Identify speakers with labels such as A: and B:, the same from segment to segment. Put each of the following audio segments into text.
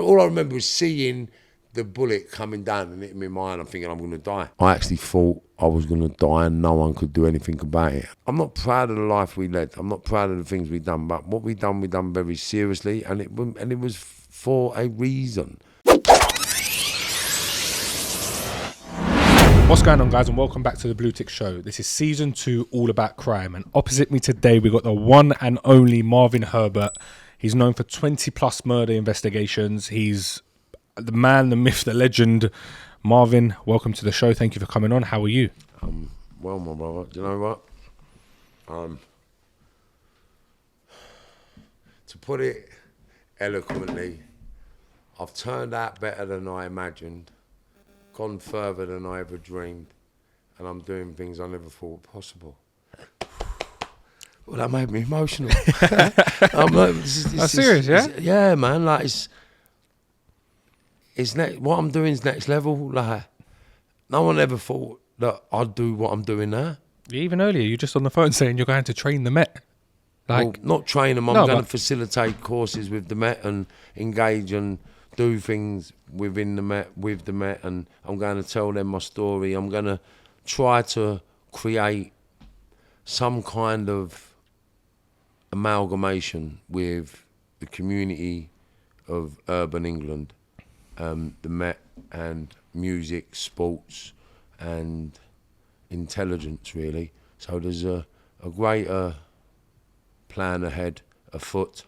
A: All I remember was seeing the bullet coming down and hitting me in my eye, and I'm thinking I'm going to die. I actually thought I was going to die and no one could do anything about it. I'm not proud of the life we led. I'm not proud of the things we've done, but what we done very seriously, and it was for a reason.
B: What's going on, guys, and welcome back to the BlueTick show. This is season 2, all about crime, and opposite me today we got the one and only Marvin Herbert. He's known for 20 plus murder investigations. He's the man, the myth, the legend. Marvin, welcome to the show. Thank you for coming on. How are you?
A: Well, my brother, do you know what? To put it eloquently, I've turned out better than I imagined, gone further than I ever dreamed, and I'm doing things I never thought possible. Well, that made me emotional. I'm like,
B: That's serious, yeah?
A: Yeah, man. Like what I'm doing is next level. Like, no one ever thought that I'd do what I'm doing now.
B: Even earlier, you're just on the phone saying you're going to train the Met.
A: Well, not train them. I'm going to facilitate courses with the Met and engage and do things within the Met, with the Met, and I'm going to tell them my story. I'm going to try to create some kind of amalgamation with the community of urban England, the Met, and music, sports, and intelligence, really. So there's a greater plan afoot,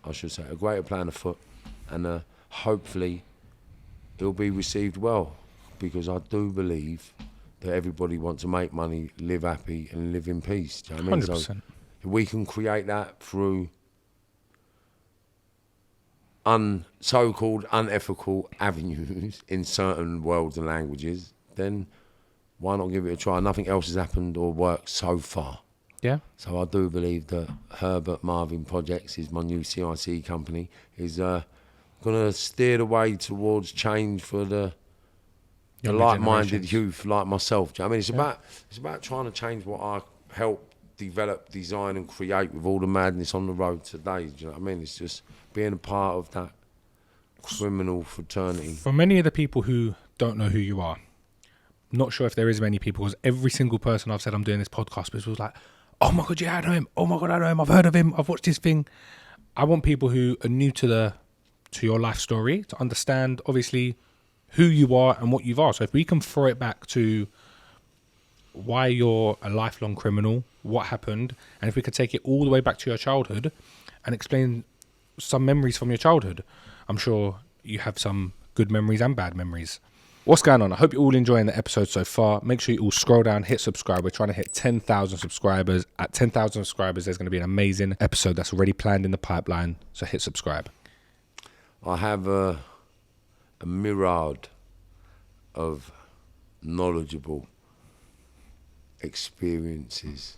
A: and hopefully it'll be received well, because I do believe that everybody wants to make money, live happy, and live in peace. Do you know what I mean?
B: 100%.
A: So if we can create that through so-called unethical avenues in certain worlds and languages, then why not give it a try? Nothing else has happened or worked so far.
B: Yeah.
A: So I do believe that Herbert Marvin Projects is my new CIC company, is going to steer the way towards change for the like-minded youth like myself. Do you know what I mean? It's about trying to change what I help develop, design and create with all the madness on the road today. Do you know what I mean? It's just being a part of that criminal fraternity.
B: For many of the people who don't know who you are, not sure if there is many people, because every single person I've said I'm doing this podcast with was like, oh my God, yeah, I know him. Oh my God, I know him. I've heard of him. I've watched his thing. I want people who are new to your life story to understand, obviously, who you are and what you are. So if we can throw it back to why you're a lifelong criminal, what happened, and if we could take it all the way back to your childhood and explain some memories from your childhood. I'm sure you have some good memories and bad memories. What's going on? I hope you're all enjoying the episode so far. Make sure you all scroll down, hit subscribe. We're trying to hit 10,000 subscribers. At 10,000 subscribers, there's going to be an amazing episode that's already planned in the pipeline. So hit subscribe.
A: I have a myriad of knowledgeable experiences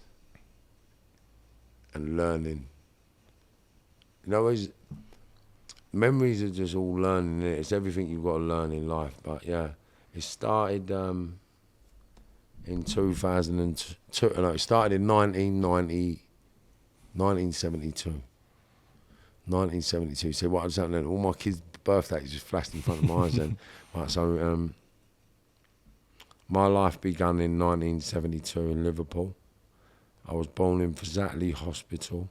A: and learning. You know, memories are just all learning. It's everything you've got to learn in life. But yeah, it started in 2002. No, it started in 1972. 1972. So what was happening? All my kids' birthdays just flashed in front of my eyes then. Right, so my life began in 1972 in Liverpool. I was born in Fazatley Hospital.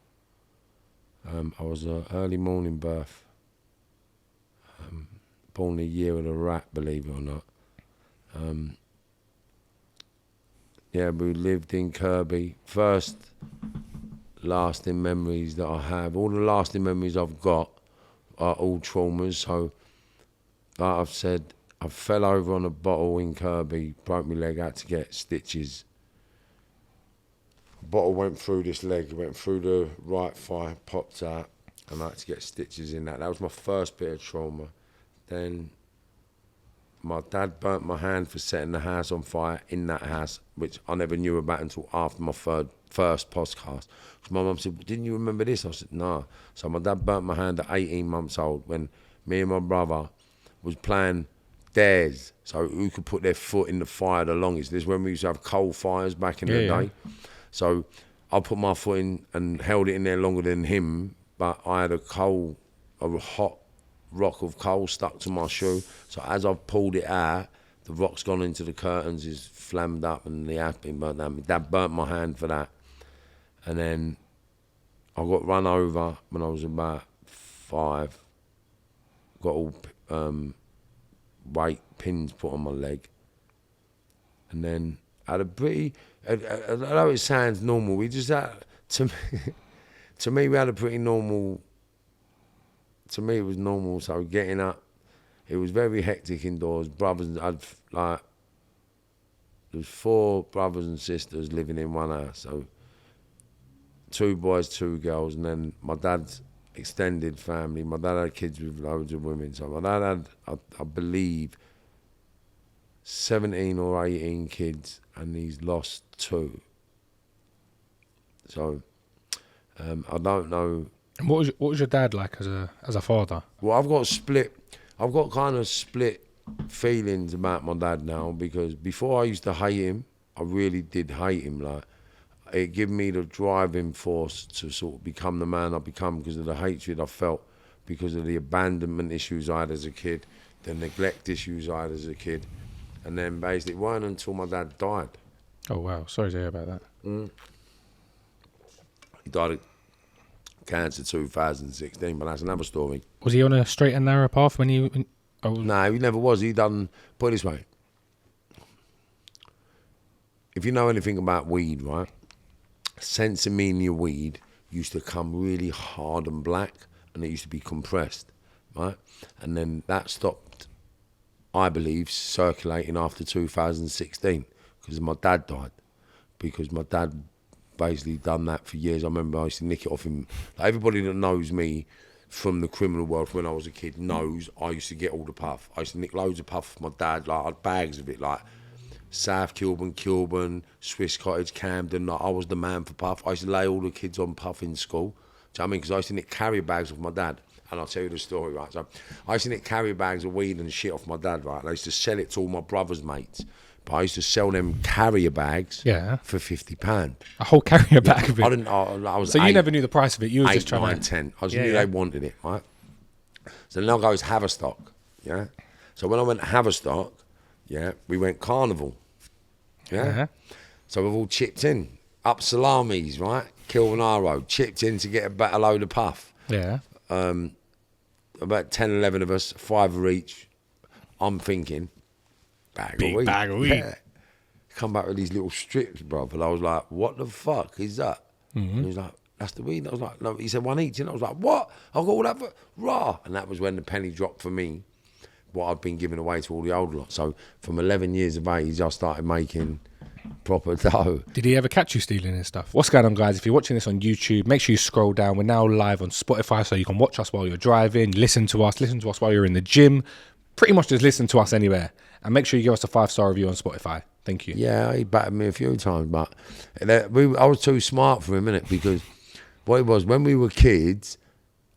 A: I was an early morning birth. Born the year of the rat, believe it or not. Yeah, we lived in Kirby. First lasting memories that I have, all the lasting memories I've got are all traumas. So, like I've said, I fell over on a bottle in Kirby, broke my leg, had to get stitches. Bottle went through this leg, went through the right thigh, popped out, and I had to get stitches in that. That was my first bit of trauma. Then my dad burnt my hand for setting the house on fire in that house, which I never knew about until after my first podcast. My mum said, didn't you remember this? I said, no. So my dad burnt my hand at 18 months old when me and my brother was playing dares, so who could put their foot in the fire the longest. This is when we used to have coal fires back in the day. So I put my foot in and held it in there longer than him, but I had a hot rock of coal stuck to my shoe. So as I've pulled it out, the rock's gone into the curtains, is flammed up, and the house been burnt down. My dad burnt my hand for that. And then I got run over when I was about 5. Got all weight pins put on my leg. And then I had a pretty, I know it sounds normal, we just had, to me we had a pretty normal, to me it was normal, so getting up, it was very hectic indoors. Brothers, there was 4 brothers and sisters living in one house, so 2 boys, 2 girls, and then my dad's extended family. My dad had kids with loads of women, so my dad had, I believe, 17 or 18 kids, and he's lost 2. So I don't know.
B: And what was your dad like as a father?
A: Well, I've got kind of split feelings about my dad now, because before I used to hate him, I really did hate him. Like, it gave me the driving force to sort of become the man I become, because of the hatred I felt, because of the abandonment issues I had as a kid, the neglect issues I had as a kid. And then basically it wasn't until my dad died.
B: Oh, wow. Sorry to hear about that.
A: He died of cancer 2016, but that's another story.
B: Was he on a straight and narrow path when he...
A: No, he never was. Put it this way. If you know anything about weed, right? Sensimania weed used to come really hard and black, and it used to be compressed, right? And then that stopped, I believe, circulating after 2016, because my dad died. Because my dad basically done that for years. I remember I used to nick it off him. Like, everybody that knows me from the criminal world when I was a kid knows I used to get all the puff. I used to nick loads of puff from my dad. Like, I had bags of it, like South Kilburn, Swiss Cottage, Camden. Like, I was the man for puff. I used to lay all the kids on puff in school. Do you know what I mean? Because I used to nick carrier bags off my dad. And I'll tell you the story, right? So I used to nick carrier bags of weed and shit off my dad, right? And I used to sell it to all my brother's mates. But I used to sell them carrier bags for £50.
B: A whole carrier bag of it?
A: I was
B: so
A: 8,
B: you never knew the price of it? You were
A: 8,
B: just trying
A: 9,
B: to...
A: 10. I just knew they wanted it, right? So then I goes Haverstock, yeah? So when I went to Haverstock, yeah, we went Carnival, yeah? So we've all chipped in. Up Salamis, right? Kilvanaro, chipped in to get a load of puff.
B: Yeah.
A: About 10, 11 of us, 5 of each. I'm thinking,
B: Big bag of weed.
A: Yeah. Come back with these little strips, bro. And I was like, what the fuck is that? And he was like, that's the weed. And I was like, no. He said 1 each. And I was like, what? I got all that for raw. And that was when the penny dropped for me, what I'd been giving away to all the old lot. So from 11 years of age, I started making proper dough.
B: Did he ever catch you stealing his stuff? What's going on, guys? If you're watching this on YouTube, make sure you scroll down. We're now live on Spotify, so you can watch us while you're driving, listen to us while you're in the gym. Pretty much just listen to us anywhere. And make sure you give us a 5-star review on Spotify. Thank you.
A: Yeah, he battered me a few times, but I was too smart for him, innit? Because what it was, when we were kids,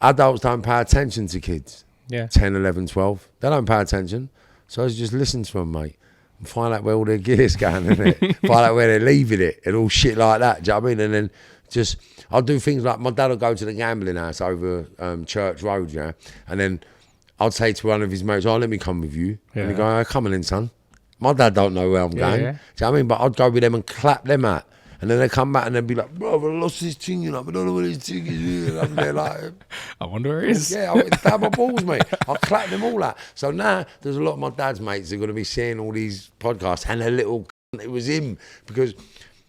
A: adults don't pay attention to kids.
B: Yeah.
A: 10, 11, 12. They don't pay attention. So I was just listen to them, mate. And find out where all their gear's going, innit? Find out where they're leaving it and all shit like that. Do you know what I mean? And then just, I'll do things like, my dad will go to the gambling house over Church Road, yeah? And then I'd say to one of his mates, let me come with you. Yeah. And he'd go, come on in, son. My dad don't know where I'm going. Yeah. Do you know what I mean? But I'd go with them and clap them out. And then they come back and they'd be like, bro, I lost this thing, you know, I don't know where this thing is. And I'm there like,
B: I wonder where it is.
A: Yeah, I went to stab my balls, mate. I clapped them all out. So now there's a lot of my dad's mates that are going to be seeing all these podcasts, and they're little, it was him. Because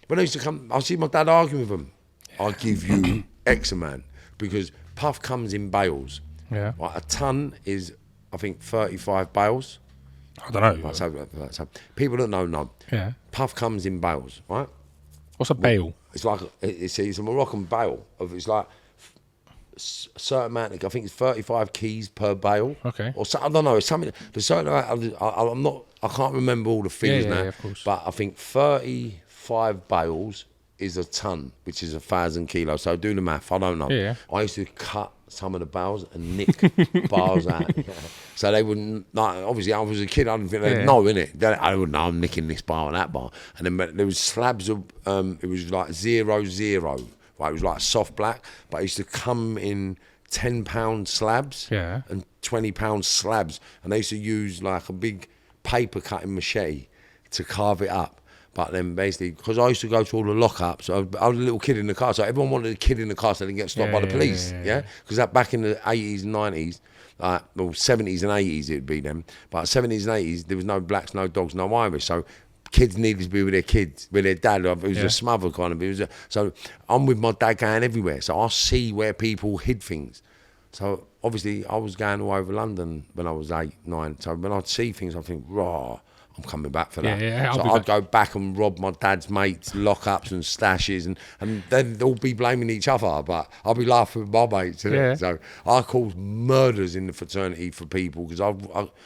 A: when I used to come, I'll see my dad arguing with him. I'll give you X amount. Because puff comes in bales.
B: Yeah.
A: Like a ton is, I think, 35 bales.
B: I don't know.
A: Right, so people don't know.
B: Yeah.
A: Puff comes in bales, right?
B: What's a bale?
A: It's like it's a Moroccan bale. It's like a certain amount. I think it's 35 keys per bale.
B: Okay.
A: Or so, I don't know. It's something. There's certain amount. I'm not. I can't remember all the figures now.
B: Yeah, of course.
A: But I think 35 bales is a ton, which is 1,000 kilos. So do the math. I don't know.
B: Yeah.
A: I used to cut some of the bales and nick bars out. So they wouldn't, like, obviously I was a kid, I didn't think they'd know, innit? I wouldn't know, I'm nicking this bar and that bar. And then there was slabs of, it was like 0, 0, right? It was like soft black, but it used to come in £10 slabs
B: Yeah.
A: and £20 slabs, and they used to use like a big paper cutting machete to carve it up. But then basically, because I used to go to all the lockups, I was a little kid in the car, so everyone wanted a kid in the car so they didn't get stopped by the police. Yeah, because that back in the 80s and 90s, well, 70s and 80s it'd be them. But 70s and 80s, there was no blacks, no dogs, no Irish. So kids needed to be with their kids, with their dad. It was a smother kind of. It was so I'm with my dad going everywhere. So I see where people hid things. So obviously I was going all over London when I was 8, 9. So when I'd see things, I'd think, raw. I'm coming back for that. So I'd go back and rob my dad's mates' lockups and stashes, and they'd all be blaming each other, but I'll be laughing with my mates. So I caused murders in the fraternity for people because I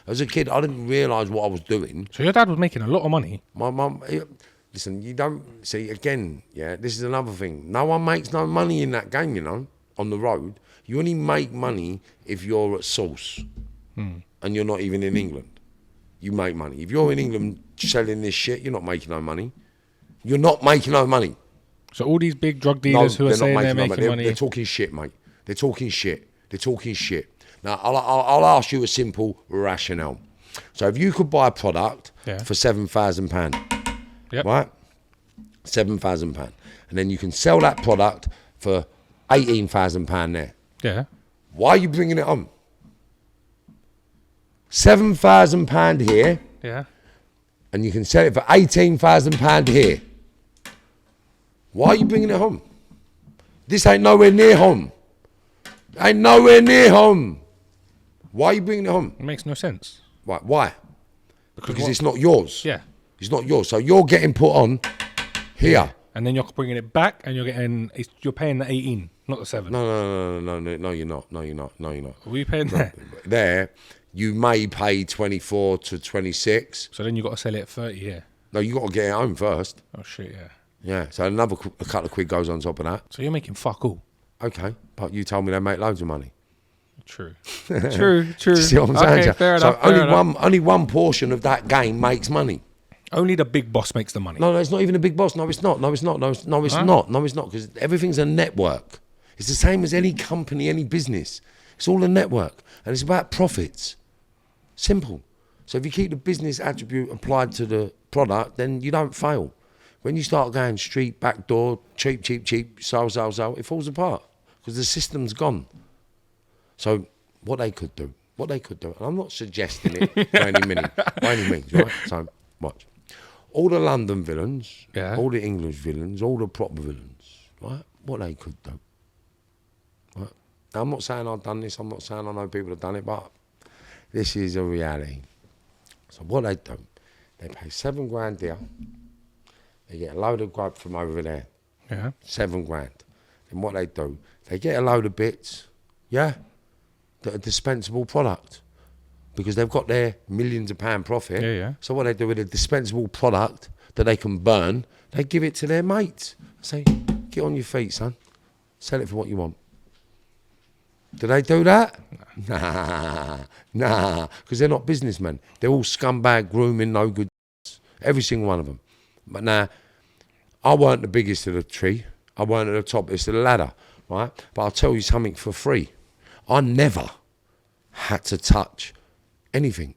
A: as a kid, I didn't realise what I was doing.
B: So your dad was making a lot of money.
A: My mum, listen, you don't see again. Yeah, this is another thing. No one makes no money in that game. You know, on the road, you only make money if you're at source, and you're not even in England. You make money. If you're in England selling this shit, you're not making no money. You're not making no money.
B: So all these big drug dealers who are saying they're making money.
A: They're talking shit, mate. They're talking shit. They're talking shit. Now, I'll ask you a simple rationale. So if you could buy a product for £7,000, right? £7,000. And then you can sell that product for £18,000 there.
B: Yeah.
A: Why are you bringing it on? £7,000 here.
B: Yeah.
A: And you can sell it for £18,000 here. Why are you bringing it home? This ain't nowhere near home. Ain't nowhere near home. Why are you bringing it home?
B: It makes no sense.
A: Right, why? Because it's not yours.
B: Yeah.
A: It's not yours. So you're getting put on here.
B: And then you're bringing it back and you're paying the 18, not the 7.
A: No, you're not. No, you're not.
B: Are we paying that?
A: There, you may pay 24 to 26.
B: So then you got to sell it at 30, yeah.
A: No, you got to get it home first.
B: Oh, shit, yeah.
A: Yeah, so a couple of quid goes on top of that.
B: So you're making fuck all.
A: Okay, but you told me they make loads of money.
B: True. True.
A: Do you see what I'm saying?
B: Okay, fair
A: so
B: enough,
A: only one portion of that game makes money.
B: Only the big boss makes the money.
A: No, it's not even a big boss. No, it's not. No, it's not. Because everything's a network. It's the same as any company, any business. It's all a network, and it's about profits. Simple. So if you keep the business attribute applied to the product, then you don't fail. When you start going street, back door, cheap, sell, it falls apart because the system's gone. So what they could do, and I'm not suggesting it by any means, right? So watch. All the London villains, all the English villains, all the proper villains, right? What they could do. Right? Now, I'm not saying I've done this, I'm not saying I know people have done it, but this is a reality. So what they do, they pay £7,000 here, they get a load of grub from over there, £7,000. And what they do, they get a load of bits, that are dispensable product. Because they've got their millions of pound profit. So what they do with a dispensable product that they can burn, they give it to their mates. Say, get on your feet, son. Sell it for what you want. Do they do that? Nah. Because they're not businessmen. They're all scumbag, grooming, no good. Every single one of them. But now, I weren't the biggest of the tree. I weren't at the top. It's the ladder, right? But I'll tell you something for free. I never had to touch anything.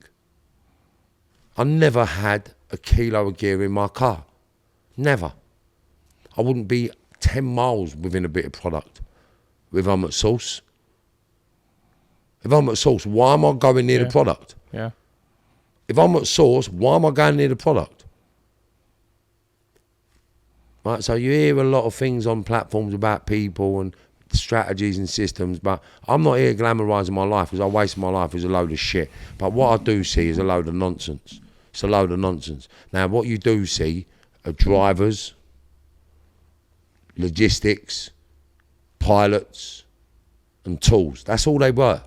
A: I never had a kilo of gear in my car. Never. I wouldn't be 10 miles within a bit of product if I'm at source. If I'm at source, why am I going near the product?
B: Yeah.
A: If I'm at source, why am I going near the product? Right, so you hear a lot of things on platforms about people and strategies and systems, but I'm not here glamorising my life because I waste my life as a load of shit. But what I do see is a load of nonsense. It's a load of nonsense. Now, what you do see are drivers, logistics, pilots, and tools. That's all they were.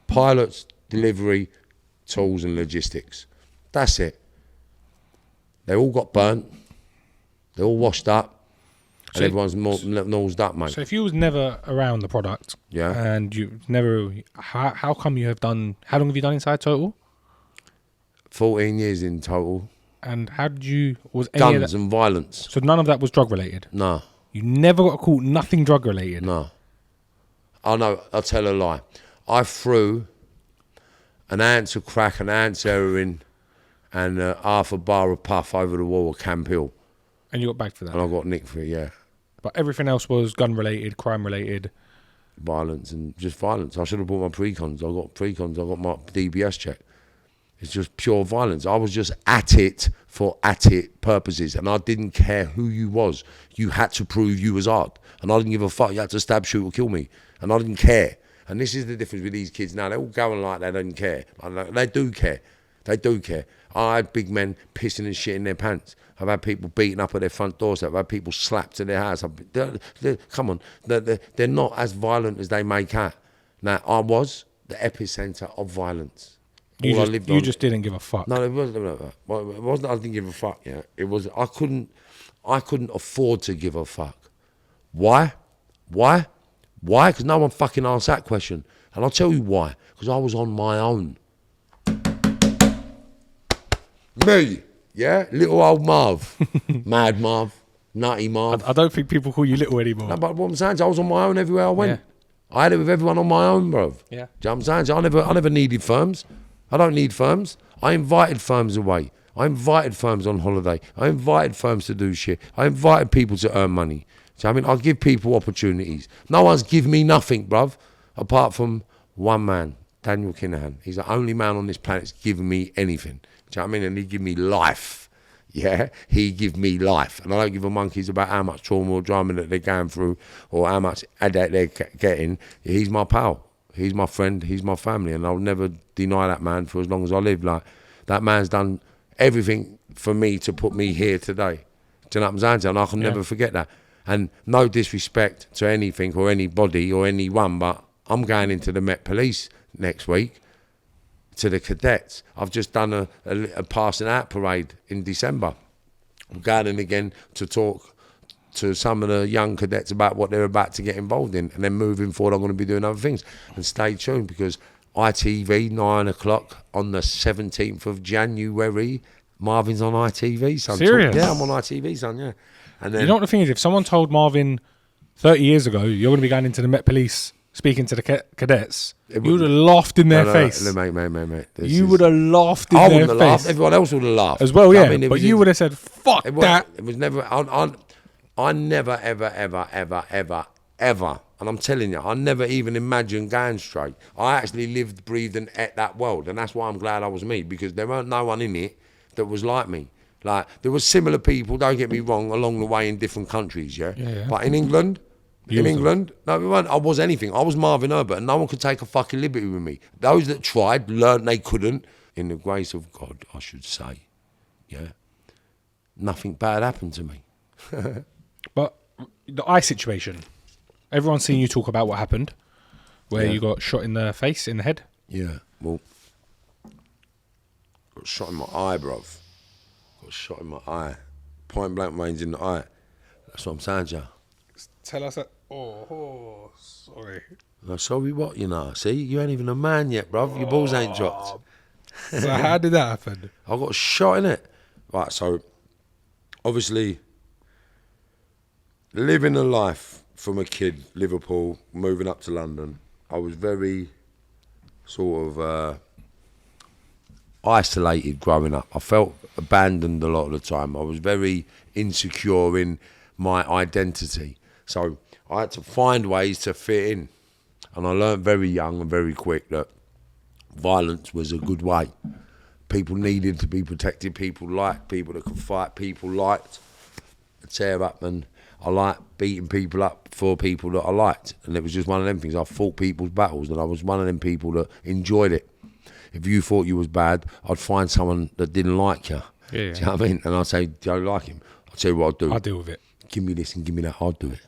A: Pilots, delivery, tools, and logistics. That's it. They all got burnt. They're all washed up. And everyone's nosed up, mate.
B: So if you was never around the product, and you never, how come you have done? How long have you done inside total?
A: 14 years in total.
B: And how did you? Was any
A: guns
B: of that,
A: and violence?
B: So none of that was drug related.
A: No.
B: You never got caught nothing drug related.
A: No. Oh no, I'll tell a lie. I threw an ounce of crack, an ounce heroin, and half a bar of puff over the wall of Camp Hill.
B: And you got bagged for that?
A: And I got nicked for it, yeah.
B: But everything else was gun related, crime related.
A: Violence and just violence. I should have bought my precons. I got precons. I got my DBS check. It's just pure violence. I was just at it for purposes, and I didn't care who you was. You had to prove you was hard, and I didn't give a fuck. You had to stab, shoot, or kill me, and I didn't care. And this is the difference with these kids now. They're all going like they don't care. They do care. They do care. I had big men pissing and shitting their pants. I've had people beaten up at their front doors. I've had people slapped to their house. Come on, they're not as violent as they make out. Now, I was the epicenter of violence.
B: You just didn't give a fuck.
A: No, it wasn't like that. Well, it wasn't I didn't give a fuck, yeah. It was I couldn't afford to give a fuck. Why? Why? Why? Because no one fucking asked that question. And I'll tell you why. Because I was on my own. Me, yeah? Little old Marv. Mad Marv. Nutty Marv.
B: I don't think people call you little anymore.
A: No, but what I'm saying is I was on my own everywhere I went. Yeah. I had it with everyone on my own, bro.
B: Yeah.
A: Do you know what I'm saying? So I never needed firms. I don't need firms. I invited firms away. I invited firms on holiday. I invited firms to do shit. I invited people to earn money. So I mean, I give people opportunities. No one's given me nothing, bruv, apart from one man, Daniel Kinahan. He's the only man on this planet that's given me anything. Do you know what I mean? And he give me life. Yeah, he give me life. And I don't give a monkeys about how much trauma or drama that they're going through or how much that they're getting. He's my pal. He's my friend, he's my family, and I'll never deny that man for as long as I live. Like, that man's done everything for me to put me here today. Do you know what I'm saying? And I can never forget that. And no disrespect to anything or anybody or anyone, but I'm going into the Met Police next week to the cadets. I've just done a passing out parade in December. I'm going in again to talk to some of the young cadets about what they're about to get involved in, and then moving forward I'm going to be doing other things. And stay tuned, because ITV 9 o'clock on the 17th of January, Marvin's on ITV, son.
B: Serious?
A: Yeah, I'm on ITV, son, yeah. And then,
B: you know what the thing is, if someone told Marvin 30 years ago you're going to be going into the Met Police speaking to the cadets, you would have laughed in their face.
A: Mate.
B: You would have laughed in their face.
A: I wouldn't have laughed, everyone else would have laughed.
B: As well, yeah,
A: I mean,
B: but you would have said, fuck that.
A: It was never... I never, ever, and I'm telling you, I never even imagined going straight. I actually lived, breathed, and ate that world, and that's why I'm glad I was me, because there weren't no one in it that was like me. Like, there were similar people, don't get me wrong, along the way in different countries, yeah? But in England, no, we weren't. I was anything. I was Marvin Herbert, and no one could take a fucking liberty with me. Those that tried, learnt they couldn't. In the grace of God, I should say, yeah? Nothing bad happened to me.
B: But the eye situation, everyone's seen you talk about what happened, where you got shot in the face, in the head.
A: Yeah, well, got shot in my eye, bruv. Got shot in my eye. Point blank range in the eye. That's what I'm saying, Joe.
B: Tell us that. Oh, sorry.
A: No, sorry what, you know? See, you ain't even a man yet, bruv. Your balls ain't dropped.
B: So how did that happen?
A: I got shot in it. Right, so, obviously... living a life from a kid, Liverpool, moving up to London, I was very sort of isolated growing up. I felt abandoned a lot of the time. I was very insecure in my identity. So I had to find ways to fit in. And I learned very young and very quick that violence was a good way. People needed to be protected. People liked people that could fight. People liked to tear up, and I liked beating people up for people that I liked. And it was just one of them things. I fought people's battles, and I was one of them people that enjoyed it. If you thought you was bad, I'd find someone that didn't like you. Yeah. Do you know what I mean? And I'd say, do you like him? I'll tell you what I'll do.
B: I'll deal with it.
A: Give me this and give me that, I'll do it.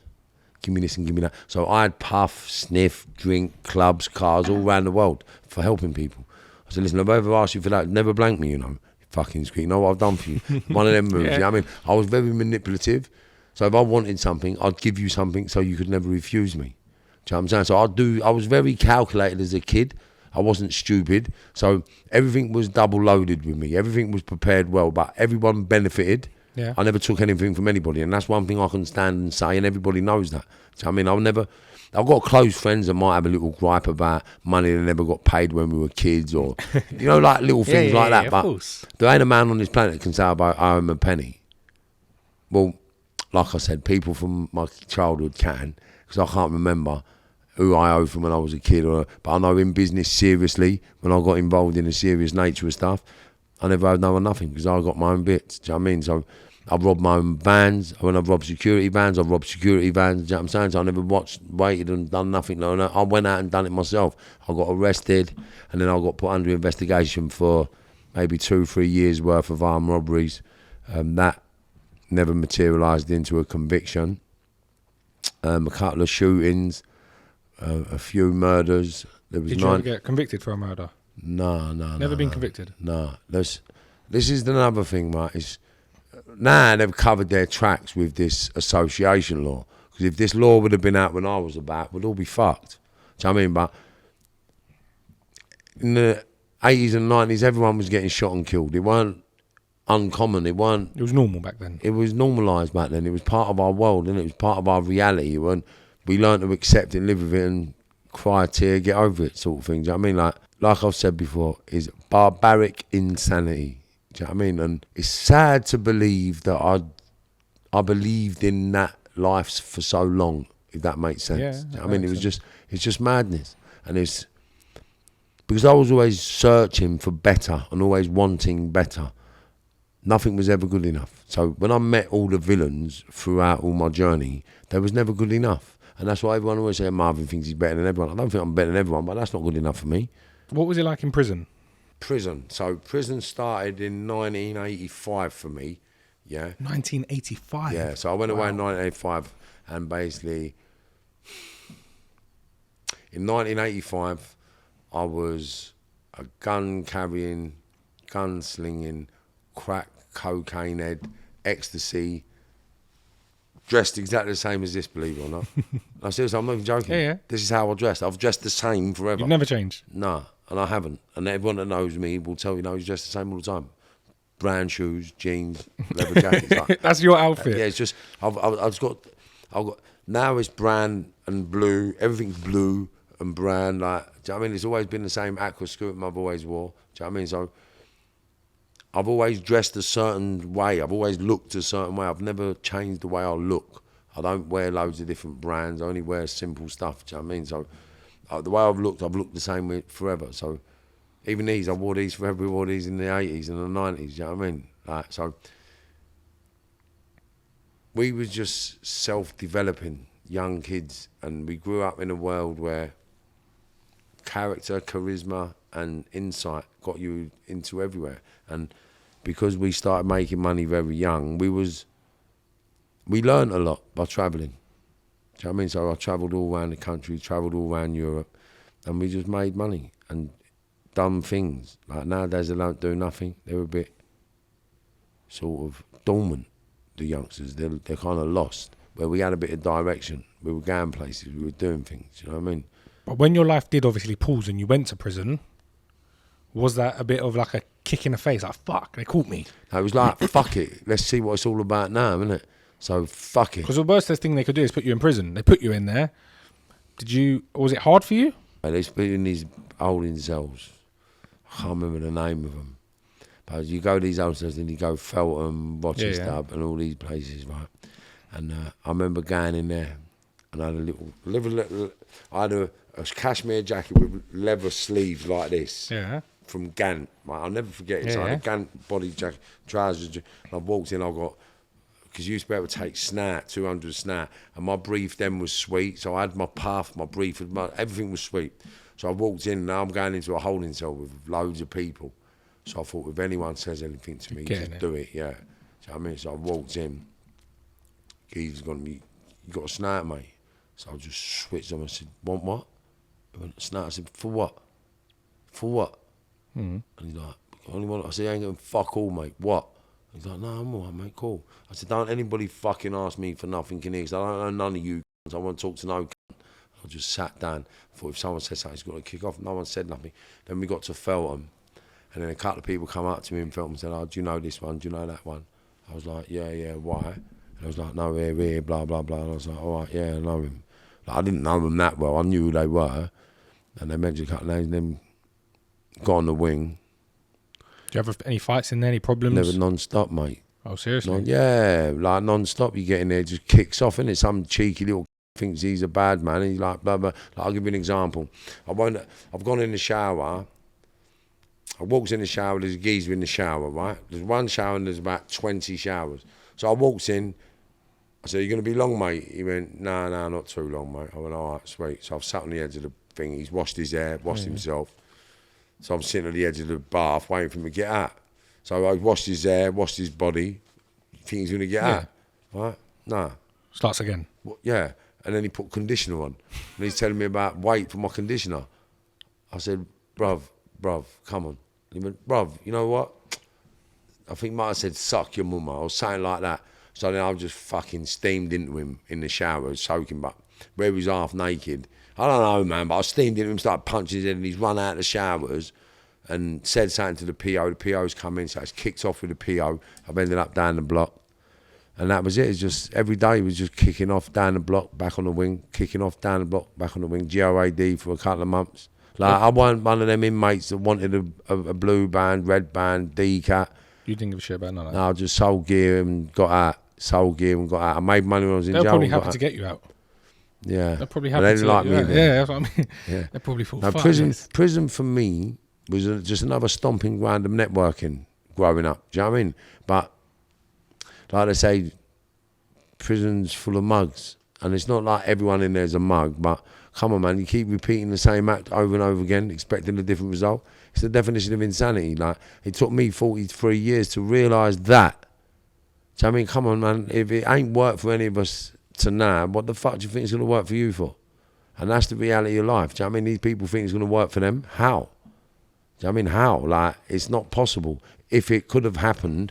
A: Give me this and give me that. So I had puff, sniff, drink, clubs, cars all around the world for helping people. I said, listen, if I ever asked you for that, never blank me, you know. You fucking squeak. You know what I've done for you? One of them moves, you know what I mean? I was very manipulative. So if I wanted something, I'd give you something so you could never refuse me. Do you know what I'm saying? So I was very calculated as a kid. I wasn't stupid. So everything was double loaded with me. Everything was prepared well, but everyone benefited.
B: Yeah.
A: I never took anything from anybody, and that's one thing I can stand and say, and everybody knows that. Do you know what I mean? I've got close friends that might have a little gripe about money they never got paid when we were kids, or like little things like that.
B: Of
A: But
B: course.
A: there ain't a man on this planet that can say about I owe him a penny. Well, like I said, people from my childhood can, because I can't remember who I owe from when I was a kid. But I know in business, seriously, when I got involved in the serious nature of stuff, I never owed no one nothing because I got my own bits. Do you know what I mean? So I robbed my own vans. When I've robbed security vans, I've robbed security vans. Do you know what I'm saying? So I never waited and done nothing like that. I went out and done it myself. I got arrested, and then I got put under investigation for maybe 2-3 years worth of armed robberies. That never materialised into a conviction. A couple of shootings, a few murders.
B: Did you ever get convicted for a murder?
A: No.
B: Never been convicted?
A: No. This is another thing, right? Now they've covered their tracks with this association law. Because if this law would have been out when I was about, we'd all be fucked. Do you know what I mean? But in the 80s and 90s, everyone was getting shot and killed. It weren't uncommon. It was
B: normal back then.
A: It was normalised back then. It was part of our world, and it was part of our reality. We learned to accept it, live with it, and cry a tear, get over it, sort of thing. Do you know what I mean? Like I've said before, is barbaric insanity. Do you know what I mean? And it's sad to believe that I believed in that life for so long, if that makes sense.
B: Yeah,
A: Do you know what I mean? It's just madness. And it's because I was always searching for better and always wanting better. Nothing was ever good enough. So when I met all the villains throughout all my journey, they was never good enough. And that's why everyone always says Marvin thinks he's better than everyone. I don't think I'm better than everyone, but that's not good enough for me.
B: What was it like in prison?
A: So prison started in 1985 for me, yeah.
B: 1985?
A: Yeah, so I went away in 1985, and basically in 1985 I was a gun-carrying, gun-slinging, crack, cocaine head, ecstasy, dressed exactly the same as this, believe it or not. No, seriously, I'm not even joking.
B: Yeah.
A: This is how I dressed. I've dressed the same forever.
B: You've never changed?
A: No, and I haven't. And everyone that knows me will tell you, no, he's dressed the same all the time. Brown shoes, jeans, leather jackets. Like,
B: that's your outfit?
A: Yeah, it's just, I've got, now it's brown and blue, everything's blue and brown. Like, do you know what I mean? It's always been the same aqua skirt I've always wore. Do you know what I mean? So I've always dressed a certain way. I've always looked a certain way. I've never changed the way I look. I don't wear loads of different brands. I only wear simple stuff. Do you know what I mean? So the way I've looked the same way forever. So even these, I wore these forever. We wore these in the 80s and the 90s. Do you know what I mean? Like, so we was just self-developing young kids, and we grew up in a world where character, charisma, and insight got you into everywhere. And because we started making money very young, we learned a lot by travelling. Do you know what I mean? So I travelled all around the country, travelled all around Europe, and we just made money and done things. Like nowadays they don't do nothing. They're a bit sort of dormant, the youngsters. They're kind of lost. Where we had a bit of direction. We were going places, we were doing things, you know what I mean?
B: But when your life did obviously pause and you went to prison, was that a bit of like a kick in the face? Like, fuck, they caught me.
A: No, it was like, fuck it, let's see what it's all about now, innit? So, fuck it.
B: Because the worst thing they could do is put you in prison. They put you in there. Was it hard for you?
A: They put you in these holding cells. I can't remember the name of them. But you go to these holding cells, then you go Feltham, Rochester, and all these places, right? And I remember going in there, and I had a cashmere jacket with leather sleeves like this.
B: Yeah.
A: From Gant. Right? I'll never forget it. So I had a Gant body jacket, trousers, and I walked in, because you used to be able to take snap, 200 snap, and my brief then was sweet, so I had my puff, my brief, everything was sweet. So I walked in, and now I'm going into a holding cell with loads of people. So I thought, if anyone says anything to me, just do it, yeah. So I mean, so I walked in, he's gonna be, you got a snap, mate? So I just switched on. I said, want what? He went, snap. I said, for what? For what? And he's like, only one. I said, I ain't getting fuck all, mate. What? He's like, no, I'm all right, mate, cool. I said, don't anybody fucking ask me for nothing in here, because I don't know none of you. I want to talk to no. I just sat down. I thought if someone said something, he's got to kick off. No one said nothing. Then we got to Feltham, and then a couple of people come up to me in Feltham and said, oh, do you know this one? Do you know that one? I was like, yeah, why? And I was like, no, here, blah, blah, blah. And I was like, all right, yeah, I know him. Like, I didn't know them that well. I knew who they were. And they mentioned a couple of names, and then got on the wing.
B: Do you have any fights in there, any problems?
A: Never non-stop, mate.
B: Oh, seriously?
A: Like non-stop. You get in there, just kicks off, innit? Some cheeky little thinks he's a bad man. And he's like, blah, blah. Like, I'll give you an example. I've gone in the shower. I walks in the shower, there's a geezer in the shower, right? There's one shower and there's about 20 showers. So I walks in, I said, you going to be long, mate? He went, no, not too long, mate. I went, all right, sweet. So I've sat on the edge of the thing. He's washed his hair, washed himself. So I'm sitting at the edge of the bath waiting for him to get out. So I washed his hair, washed his body. You think he's going to get out? Right? No.
B: Starts again.
A: Well, yeah. And then he put conditioner on. And he's telling me about wait for my conditioner. I said, bruv, come on. He went, bruv, you know what? I think might have said, suck your mumma or something like that. So then I just fucking steamed into him in the shower, soaking, but where he was half naked. I don't know, man, but I steamed into him, started punching his head, and he's run out of the showers and said something to the PO. The PO's come in, so it's kicked off with the PO. I've ended up down the block. And that was it. It's just every day he was just kicking off down the block, back on the wing, kicking off down the block, back on the wing, GOAD for a couple of months. Like, I wasn't one of them inmates that wanted a blue band, red band, D-cat.
B: You didn't give a shit about none of that?
A: No, I just sold gear and got out. I made money when I was in jail.
B: They're probably happy to get you out.
A: Yeah.
B: They're probably happy
A: they didn't
B: to
A: like
B: get you
A: me
B: out.
A: then.
B: Yeah, that's what I mean.
A: Yeah.
B: They probably thought,
A: no, prison for me was just another stomping ground of networking growing up. Do you know what I mean? But, like they say, prison's full of mugs. And it's not like everyone in there's a mug, but come on, man, you keep repeating the same act over and over again, expecting a different result. It's the definition of insanity. Like, it took me 43 years to realise that. So, I mean, come on, man, if it ain't worked for any of us to now, what the fuck do you think it's going to work for you for? And that's the reality of life. Do you know what I mean? These people think it's going to work for them. How? Do you know what I mean? How? Like, it's not possible. If it could have happened,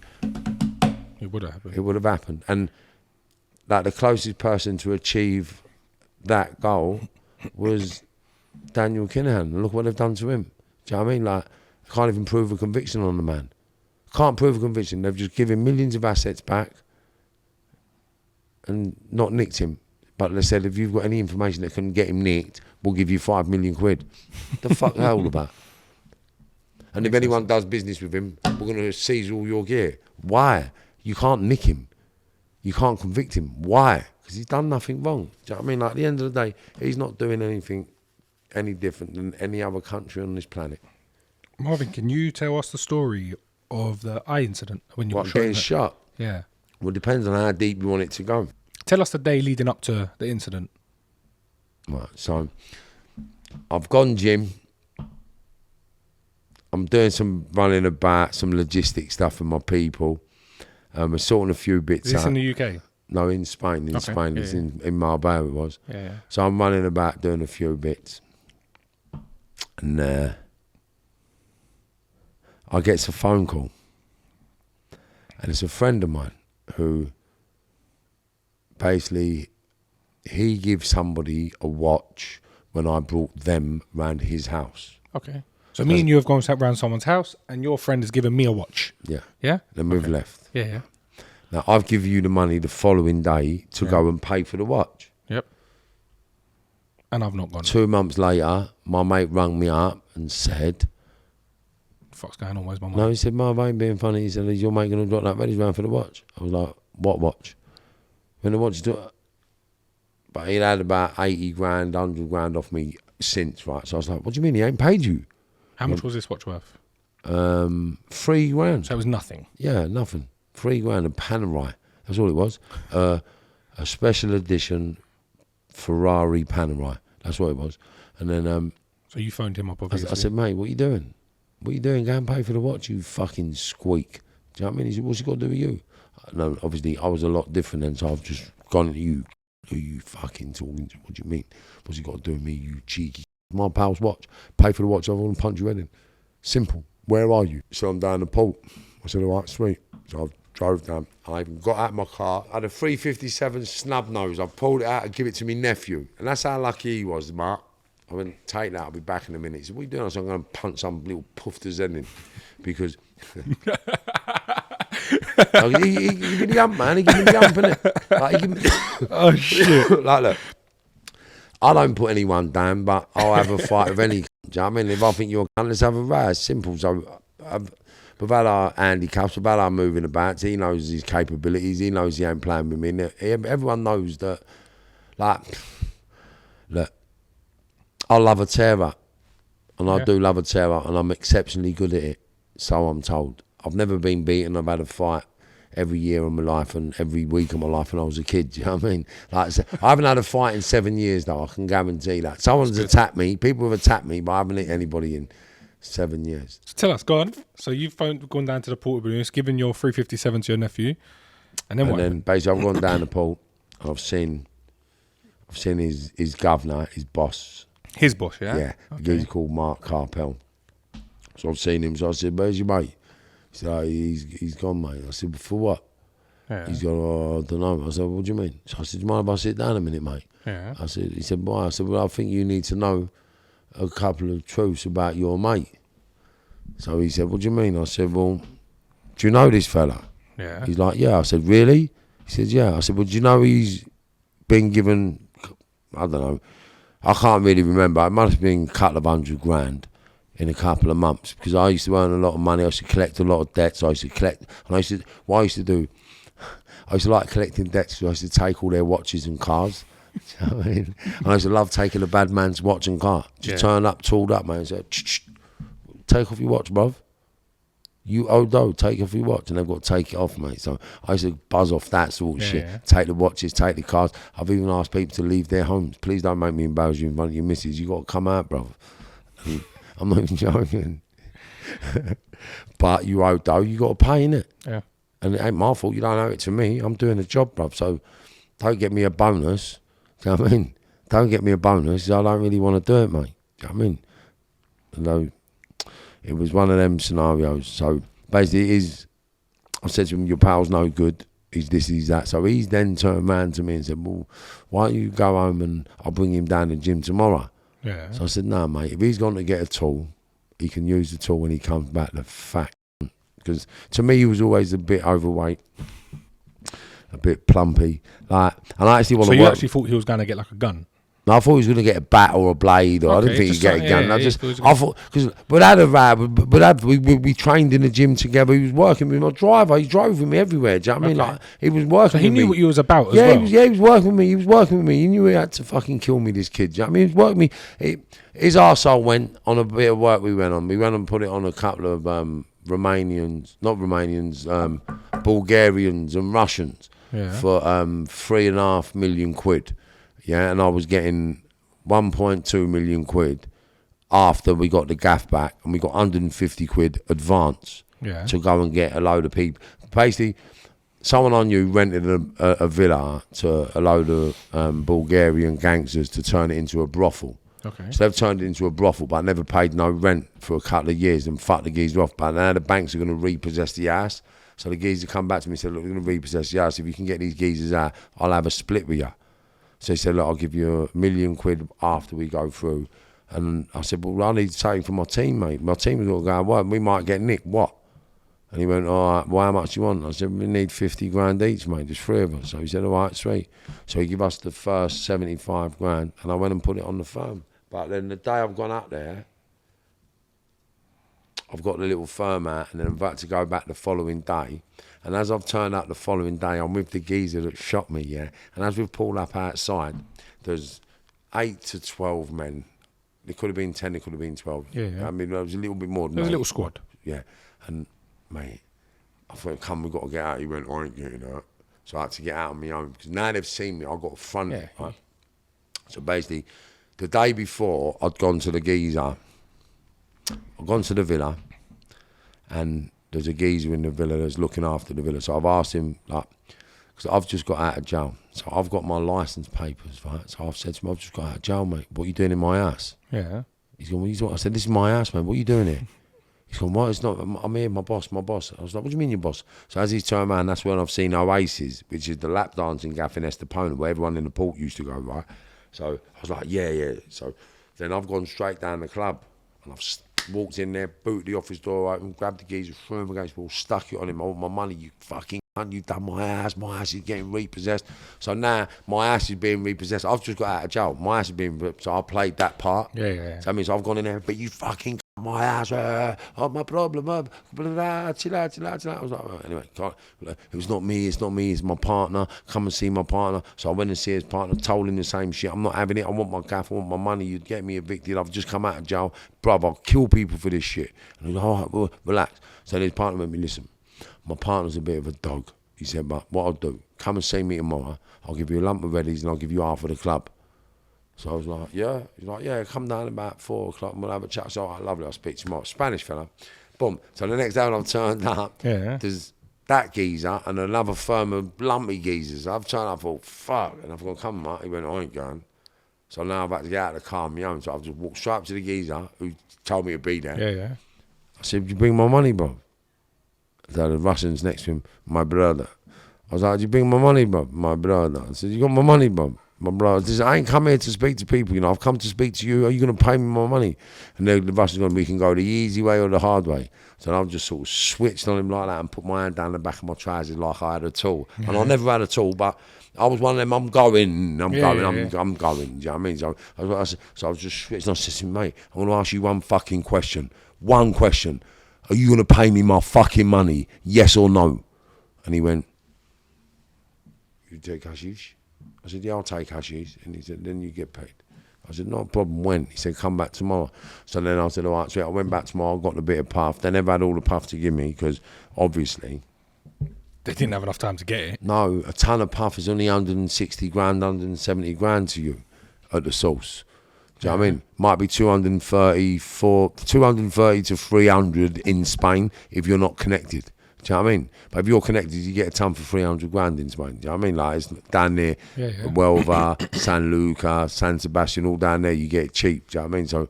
B: it would have happened.
A: It would have happened. And, like, the closest person to achieve that goal was Daniel Kinahan. Look what they've done to him. Do you know what I mean? Like, can't even prove a conviction on the man. Can't prove a conviction. They've just given millions of assets back and not nicked him. But they said, if you've got any information that can get him nicked, we'll give you 5 million quid. The fuck are all about? And if anyone does business with him, we're going to seize all your gear. Why? You can't nick him. You can't convict him. Why? Because he's done nothing wrong. Do you know what I mean? Like, at the end of the day, he's not doing anything any different than any other country on this planet.
B: Marvin, can you tell us the story of the eye incident when you got
A: getting shot?
B: Yeah.
A: Well, it depends on how deep you want it to go.
B: Tell us the day leading up to the incident.
A: Right, so I've gone gym. I'm doing some running about, some logistic stuff for my people. We're sorting a few bits
B: Is this
A: out.
B: in the UK?
A: No, in Spain. It's in Marbella it was.
B: Yeah.
A: So I'm running about doing a few bits. And I get a phone call. And it's a friend of mine who basically, he gives somebody a watch when I brought them round his house.
B: Okay. So me and you have gone round someone's house and your friend has given me a watch.
A: Yeah.
B: Yeah?
A: Then we've left.
B: Yeah.
A: Now, I've given you the money the following day to go and pay for the watch.
B: Yep. And I've not gone.
A: 2 months later, my mate rang me up and said...
B: What the fuck's going on? Where's my money?
A: No, he said, Marv, I ain't being funny. He said, is your mate going to drop that ready round for the watch? I was like, what watch? When the watch... But he'd had about 80 grand, 100 grand off me since, right? So I was like, what do you mean he ain't paid you?
B: How much was this watch worth?
A: 3 grand.
B: So it was nothing?
A: Yeah, nothing. 3 grand, a Panerai. That's all it was. A special edition Ferrari Panerai. That's what it was. And then...
B: so you phoned him up, obviously.
A: I said, mate, what are you doing? What are you doing? Go and pay for the watch, you fucking squeak. Do you know what I mean? He said, what's it got to do with you? No, obviously, I was a lot different then, so I've just gone to you. Who are you fucking talking to? What do you mean? What's it got to do with me, you cheeky? My pal's watch. Pay for the watch, I want to punch your head in. Simple. Where are you? So I'm down the port. I said, all right, sweet. So I drove down. I even got out of my car. I had a 357 snub nose. I pulled it out and give it to my nephew. And that's how lucky he was, Mark. I went, take that, I'll be back in a minute. He said, what are you doing? I said, I'm going to punch some little puff to head in. Because Like, he give me the hump, man. He give me the hump, innit? Like, he give me
B: Oh shit!
A: like, look, I don't put anyone down, but I'll have a fight with any. Do you know what I mean? If I think you're a cunt, let's have a row. It's simple. So we've had our handicaps, we've had our moving about. He knows his capabilities. He knows he ain't playing with me. Everyone knows that. Like, look, I love a tear-up, and I do love a tear-up, and I'm exceptionally good at it. So I'm told. I've never been beaten. I've had a fight every year of my life and every week of my life when I was a kid. Do you know what I mean? Like I said, I haven't had a fight in 7 years, though. I can guarantee that. Someone's attacked me. People have attacked me, but I haven't hit anybody in 7 years.
B: So tell us, go on. So you've gone down to the port of Bruce, given your 357 to your nephew, and then what?
A: And then basically I've gone down the port and I've seen his governor, his boss.
B: His boss, yeah?
A: Yeah.
B: Okay.
A: He's called Mark Carpel. So I've seen him. So I said, "Where's your mate?" He said, "Oh, he's gone, mate." I said, "For what?"
B: Yeah.
A: He's gone, "Oh, I don't know." I said, "What do you mean?" So I said, "Do you mind if I sit down a minute, mate?"
B: Yeah.
A: He said, "Why?" I said, "Well, I think you need to know a couple of truths about your mate." So he said, "What do you mean?" I said, "Well, do you know this fella?"
B: Yeah.
A: He's like, "Yeah." I said, "Really?" He said, "Yeah." I said, "Well, do you know he's been given, I don't know, I can't really remember, it must have been a couple of $100,000 in a couple of months, because I used to earn a lot of money, I used to collect a lot of debts, I used to like collecting debts, so I used to take all their watches and cars." Do you know what I mean? And I used to love taking a bad man's watch and car. Just turn up, tooled up, man, and say, "Take off your watch, bruv. You dough, take off your watch," and they've got to take it off, mate. So I used to buzz off that sort of shit. Yeah. Take the watches, take the cars. I've even asked people to leave their homes. "Please don't make me embarrass you in front of your missus. You got to come out, bruv." I'm not even joking. But you owe dough, you got to pay, innit?
B: Yeah.
A: And it ain't my fault. You don't owe it to me. I'm doing the job, bruv. So don't get me a bonus. Do you know what I mean? Don't get me a bonus. I don't really want to do it, mate. Do you know what I mean? No. It was one of them scenarios. So basically, I said to him, "Your pal's no good. He's this, he's that." So he's then turned around to me and said, "Well, why don't you go home and I'll bring him down to the gym tomorrow?"
B: Yeah.
A: So I said, "No, mate. If he's gone to get a tool, he can use the tool when he comes back." The fact, because to me, he was always a bit overweight, a bit plumpy. Like, and I actually want to.
B: So you actually thought he was going to get like a gun?
A: No, I thought he was going to get a bat or a blade, or I didn't think he'd get a gun.
B: Yeah,
A: I thought, because we trained in the gym together. He was working with my driver. He drove with me everywhere. Do you know what I mean? Like, he was working. So
B: he
A: with
B: knew
A: me.
B: what you was about as well.
A: He was working with me. He was working with me. He knew he had to fucking kill me. This kid. Do you know what I mean? He was working with me. His arsehole went on a bit of work. We went on. We went and put it on a couple of Bulgarians and Russians for £3.5 million. Yeah, and I was getting 1.2 million quid after we got the gaff back, and we got 150 quid advance to go and get a load of people. Basically, someone I knew rented a villa to a load of Bulgarian gangsters to turn it into a brothel.
B: Okay.
A: So they've turned it into a brothel, but never paid no rent for a couple of years and fucked the geezer off. But now the banks are going to repossess the house. So the geezer come back to me and said, "Look, we're going to repossess the house. If you can get these geezers out, I'll have a split with you." So he said, "Look, I'll give you £1 million after we go through." And I said, "Well, I need something for my team, mate. My team is going to go, well, we might get nicked. What?" And he went, "All right, well, how much do you want?" I said, "We need 50 grand each, mate. There's 3 of us." So he said, "All right, sweet." So he gave us the first 75 grand, and I went and put it on the firm. But then the day I've gone up there, I've got the little firm out, and then I'm about to go back the following day. And as I've turned up the following day, I'm with the geezer that shot me, yeah. And as we've pulled up outside, there's 8 to 12 men. It could have been 10, it could have been 12.
B: Yeah.
A: I mean, there was a little bit more than that.
B: There was a little squad.
A: Yeah. And, mate, I thought, "Come, we've got to get out." He went, "I ain't getting out." So I had to get out on my own, because now they've seen me, I've got a front.
B: Yeah.
A: Right? So basically, the day before, I'd gone to the geezer. I'd gone to the villa, and there's a geezer in the villa that's looking after the villa. So I've asked him, like, because I've just got out of jail. So I've got my licence papers, right? So I've said to him, "I've just got out of jail, mate. What are you doing in my house?"
B: Yeah.
A: He's gone, "What are you doing?" I said, "This is my house, man. What are you doing here?" He's gone, "What? It's not. I'm here, my boss. I was like, "What do you mean your boss?" So as he's turned around, that's when I've seen Oasis, which is the lap dancing gaff in Estepona, where everyone in the port used to go, right? So I was like, yeah. So then I've gone straight down the club, and I've walked in there, booted the office door open, grabbed the geezer, threw him against the wall, stuck it on him. "Oh, my money, you fucking cunt, you've done my house is getting repossessed." So now my house is being repossessed. I've just got out of jail. My house is being ripped, so I played that part.
B: Yeah.
A: So that means I've gone in there, "But you fucking my house, oh, my problem, blah, blah, chill out. I was like, "Oh, anyway, it was not me, it's my partner. Come and see my partner." So I went and see his partner, told him the same shit. "I'm not having it. I want my gaff, I want my money. You'd get me evicted. I've just come out of jail. Bruv, I'll kill people for this shit." And he was like, "All right, well, relax." So his partner went, "Listen, my partner's a bit of a dog." He said, "But what I'll do, come and see me tomorrow. I'll give you a lump of reddies and I'll give you half of the club." So I was like, "Yeah." He's like, "Yeah, come down about 4 o'clock and we'll have a chat." So, "All right, lovely, I'll speak to you tomorrow." Spanish fella. Boom. So the next day when I've turned up, there's that geezer and another firm of lumpy geezers. I've turned up, I thought, fuck. And I've gone, "Come, mate." He went, "I ain't going." So now I've had to get out of the car on my own. So I've just walked straight up to the geezer who told me to be there.
B: Yeah.
A: I said, "Did you bring my money, bro?" So the Russian's next to him, "My brother." I was like, "Did you bring my money, bro?" "My brother." I said, "You got my money, bro?" "My brother." I ain't come here to speak to people, you know. I've come to speak to you. Are you going to pay me my money? And the Russian's going, "We can go the easy way or the hard way." So I've just sort of switched on him like that and put my hand down the back of my trousers like I had a tool. And I never had a tool, but I was one of them, I'm going. Do you know what I mean? So I was just switched on. I said to him, "Mate, I want to ask you one fucking question. One question. Are you going to pay me my fucking money? Yes or no?" And he went, "You take hashish?" I said, "Yeah, I'll take hashish." And he said, "Then you get paid." I said, "Not a problem." When? He said, "Come back tomorrow." So then I said, "All right." So I went back tomorrow, got a bit of puff. They never had all the puff to give me because obviously
B: they didn't have enough time to get it.
A: No, a ton of puff is only 160 grand, 170 grand to you at the source. Do you know what I mean? Might be 230 to 300 in Spain if you're not connected. Do you know what I mean? But if you're connected, you get a ton for 300 grand in Spain. Do you know what I mean? Like, it's down there, Huelva, San Luca, San Sebastian, all down there, you get it cheap. Do you know what I mean? So,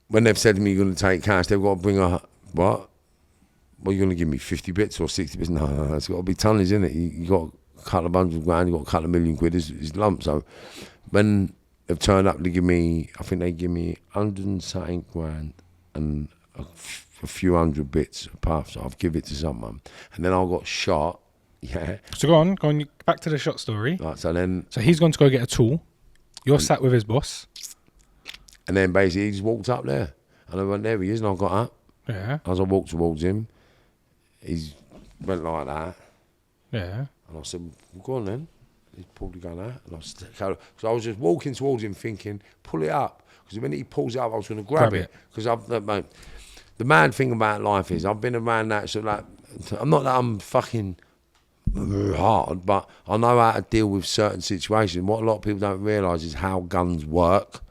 A: when they've said to me, "You're going to take cash," they've got to bring a, what? Well, you're going to give me 50 bits or 60 bits? No, it's got to be tonnage, isn't it? You got a couple of hundred grand, you got a couple of million quid, it's lump. So, when they've turned up to give me, I think they give me 100 and something grand and a few hundred bits of puff, so I'll give it to someone. And then I got shot,
B: So go on, back to the shot story.
A: Right,
B: so he's gone to go get a tool. You're sat with his boss.
A: And then basically he just walked up there. And I went, "There he is," and I got up.
B: Yeah.
A: As I walked towards him, he went like that.
B: Yeah.
A: And I said, "Well, go on then." He pulled the gun out. And so I was just walking towards him thinking, pull it up. Because when he pulls it up, I was going to grab it. Because the mad thing about life is I've been around that, so like, I'm not that I'm fucking hard, but I know how to deal with certain situations. What a lot of people don't realise is how guns work.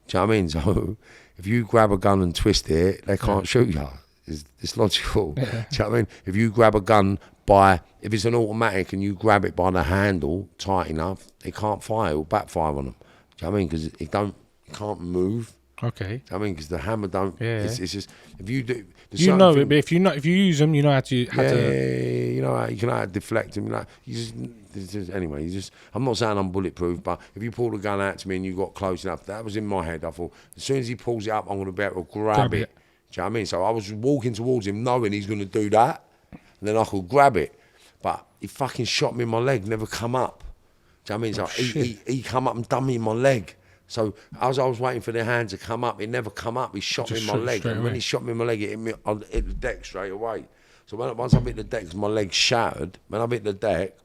A: Do you know what I mean? So if you grab a gun and twist it, they can't shoot you. It's logical. Yeah. Do you know what I mean? If you grab a gun if it's an automatic and you grab it by the handle tight enough, it can't fire, it'll backfire on them. Do you know what I mean? Because it can't move.
B: Okay.
A: I mean, because the hammer don't. Yeah. It's just if you do.
B: You know it, but if you use them, you know how to.
A: You know how you can deflect them. Like anyway. I'm not saying I'm bulletproof, but if you pull the gun out to me and you got close enough, that was in my head. I thought as soon as he pulls it up, I'm going to be able to grab it. Do you know what I mean? So I was walking towards him, knowing he's going to do that, and then I could grab it, but he fucking shot me in my leg, never come up. Do you know what I mean? So he come up and done me in my leg. So as I was waiting for the hand to come up, it never come up. He shot me in my leg. And when he shot me in my leg, it hit me. I hit the deck straight away. So once I hit the deck, because my leg shattered, when I hit the deck,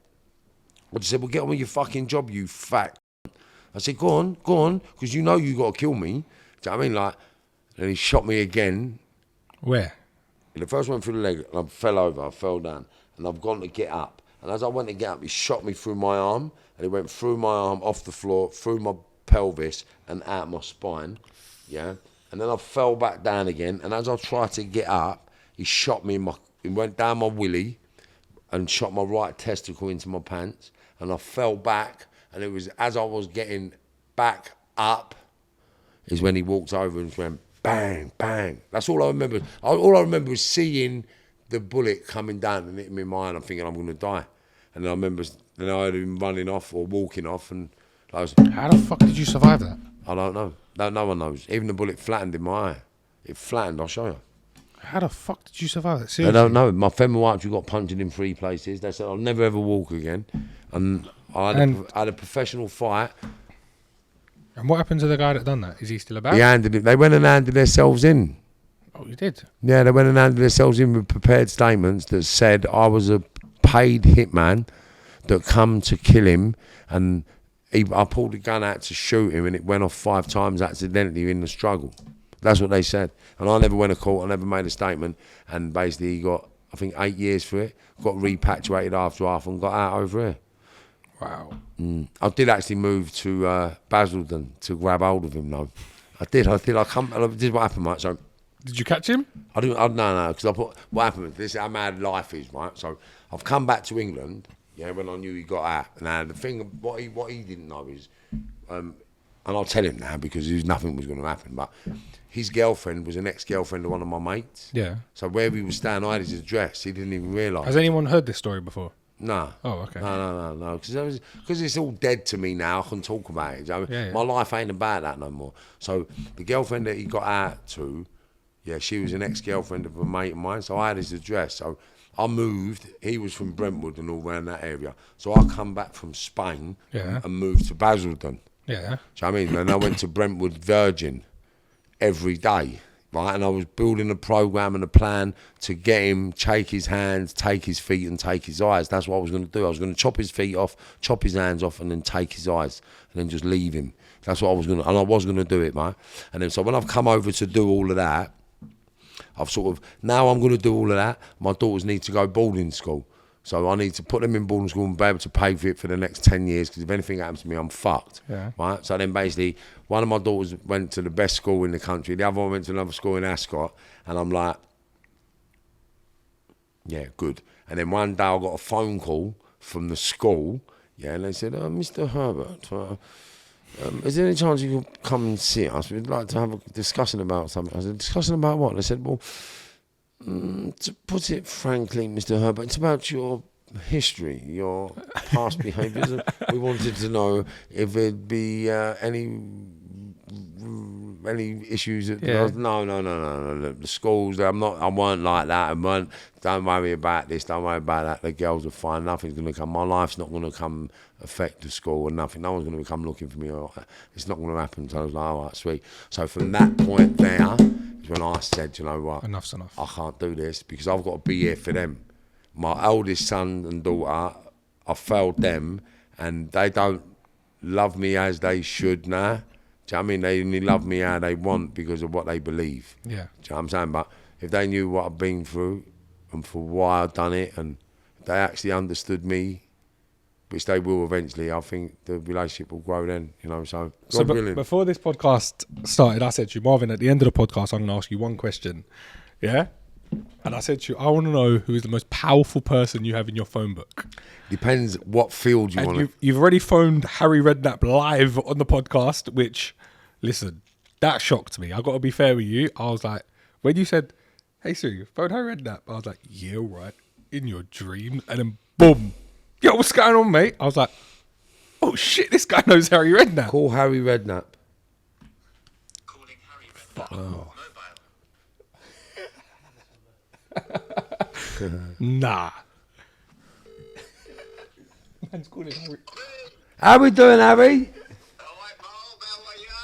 A: I just said, "Well, get on with your fucking job, you fat." I said, go on, because you know you got to kill me. Do you know what I mean? Like, and he shot me again.
B: Where?
A: The first one through the leg, and I fell over, I fell down, and I've gone to get up. And as I went to get up, he shot me through my arm, and he went through my arm, off the floor, through my pelvis and out my spine, and then I fell back down again, and as I tried to get up, he shot me he went down my willy and shot my right testicle into my pants, and I fell back, and it was as I was getting back up is when he walked over and went bang, bang. That's all I remember. All I remember was seeing the bullet coming down and hitting me in my eye, and I'm thinking I'm going to die. And then I remember I heard him running off or walking off, and
B: how the fuck did you survive that?
A: I don't know. No one knows. Even the bullet flattened in my eye. It flattened. I'll show you.
B: How the fuck did you survive that?
A: I
B: Seriously?
A: don't know. My femoral artery got punctured in 3 places. They said I'll never ever walk again. And I had a professional fight.
B: And what happened to the guy that done that? Is he still about?
A: They went and handed themselves in.
B: Oh, you did?
A: Yeah, they went and handed themselves in with prepared statements that said I was a paid hitman that come to kill him, and I pulled the gun out to shoot him and it went off 5 times accidentally in the struggle. That's what they said. And I never went to court, I never made a statement, and basically he got, I think, 8 years for it, got repatriated after half and got out over here.
B: Wow.
A: I did actually move to Basildon to grab hold of him though. I did. This is what happened, right? So
B: Did you catch him?
A: No, because I put, what happened, this is how mad life is, right? So I've come back to England, when I knew he got out. Now the thing, what he didn't know is, and I'll tell him now because nothing was going to happen, but his girlfriend was an ex-girlfriend of one of my mates.
B: Yeah.
A: So where he was staying, I had his address. He didn't even realise.
B: Has anyone heard this story before?
A: No.
B: Oh, okay.
A: No. Because it's all dead to me now. I can talk about it. My life ain't about that no more. So the girlfriend that he got out to, she was an ex-girlfriend of a mate of mine. So I had his address. So I moved. He was from Brentwood and all around that area. So I come back from Spain and moved to Basildon.
B: Yeah.
A: Do you know what I mean? And I went to Brentwood Virgin every day. Right, and I was building a program and a plan to get him, shake his hands, take his feet and take his eyes. That's what I was going to do. I was going to chop his feet off, chop his hands off, and then take his eyes, and then just leave him. That's what I was going to, and I was going to do it, mate. And then so when I've come over to do all of that, now I'm going to do all of that. My daughters need to go boarding school. So I need to put them in boarding school and be able to pay for it for the next 10 years because if anything happens to me, I'm fucked.
B: Yeah.
A: Right? So then basically, one of my daughters went to the best school in the country. The other one went to another school in Ascot. And I'm like, yeah, good. And then one day I got a phone call from the school. Yeah, and they said, Mr. Herbert, is there any chance you could come and see us? We'd like to have a discussion about something. I said, discussion about what? They said, well, to put it frankly, Mr. Herbert, it's about your history, your past behaviours. We wanted to know if there'd be any issues. No. The schools, I weren't like that. Don't worry about this, don't worry about that. The girls are fine, nothing's going to come. My life's not going to come affect the school or nothing. No one's going to come looking for me. It's not going to happen. So I was like, all right, sweet. So from that point there, when I said, you know what,
B: enough's enough.
A: I can't do this because I've got to be here for them. My oldest son and daughter, I failed them and they don't love me as they should now. Do you know what I mean? They only love me how they want because of what they believe.
B: Yeah.
A: Do you know what I'm saying? But if they knew what I've been through and for why I've done it and they actually understood me, which they will eventually, I think the relationship will grow then, so
B: before this podcast started, I said to you, Marvin, at the end of the podcast, I'm going to ask you one question, yeah? And I said to you, I want to know who is the most powerful person you have in your phone book.
A: Depends what field you want to...
B: You've already phoned Harry Redknapp live on the podcast, which, listen, that shocked me. I got to be fair with you. I was like, when you said, hey Siri, phone Harry Redknapp, I was like, yeah, right, in your dreams, and then boom. Yo, what's going on, mate? I was like, oh shit, this guy knows Harry Redknapp.
A: Call Harry Redknapp.
C: Calling Harry Redknapp.
B: Mobile. Nah. Man's calling Harry.
A: How we doing, Harry?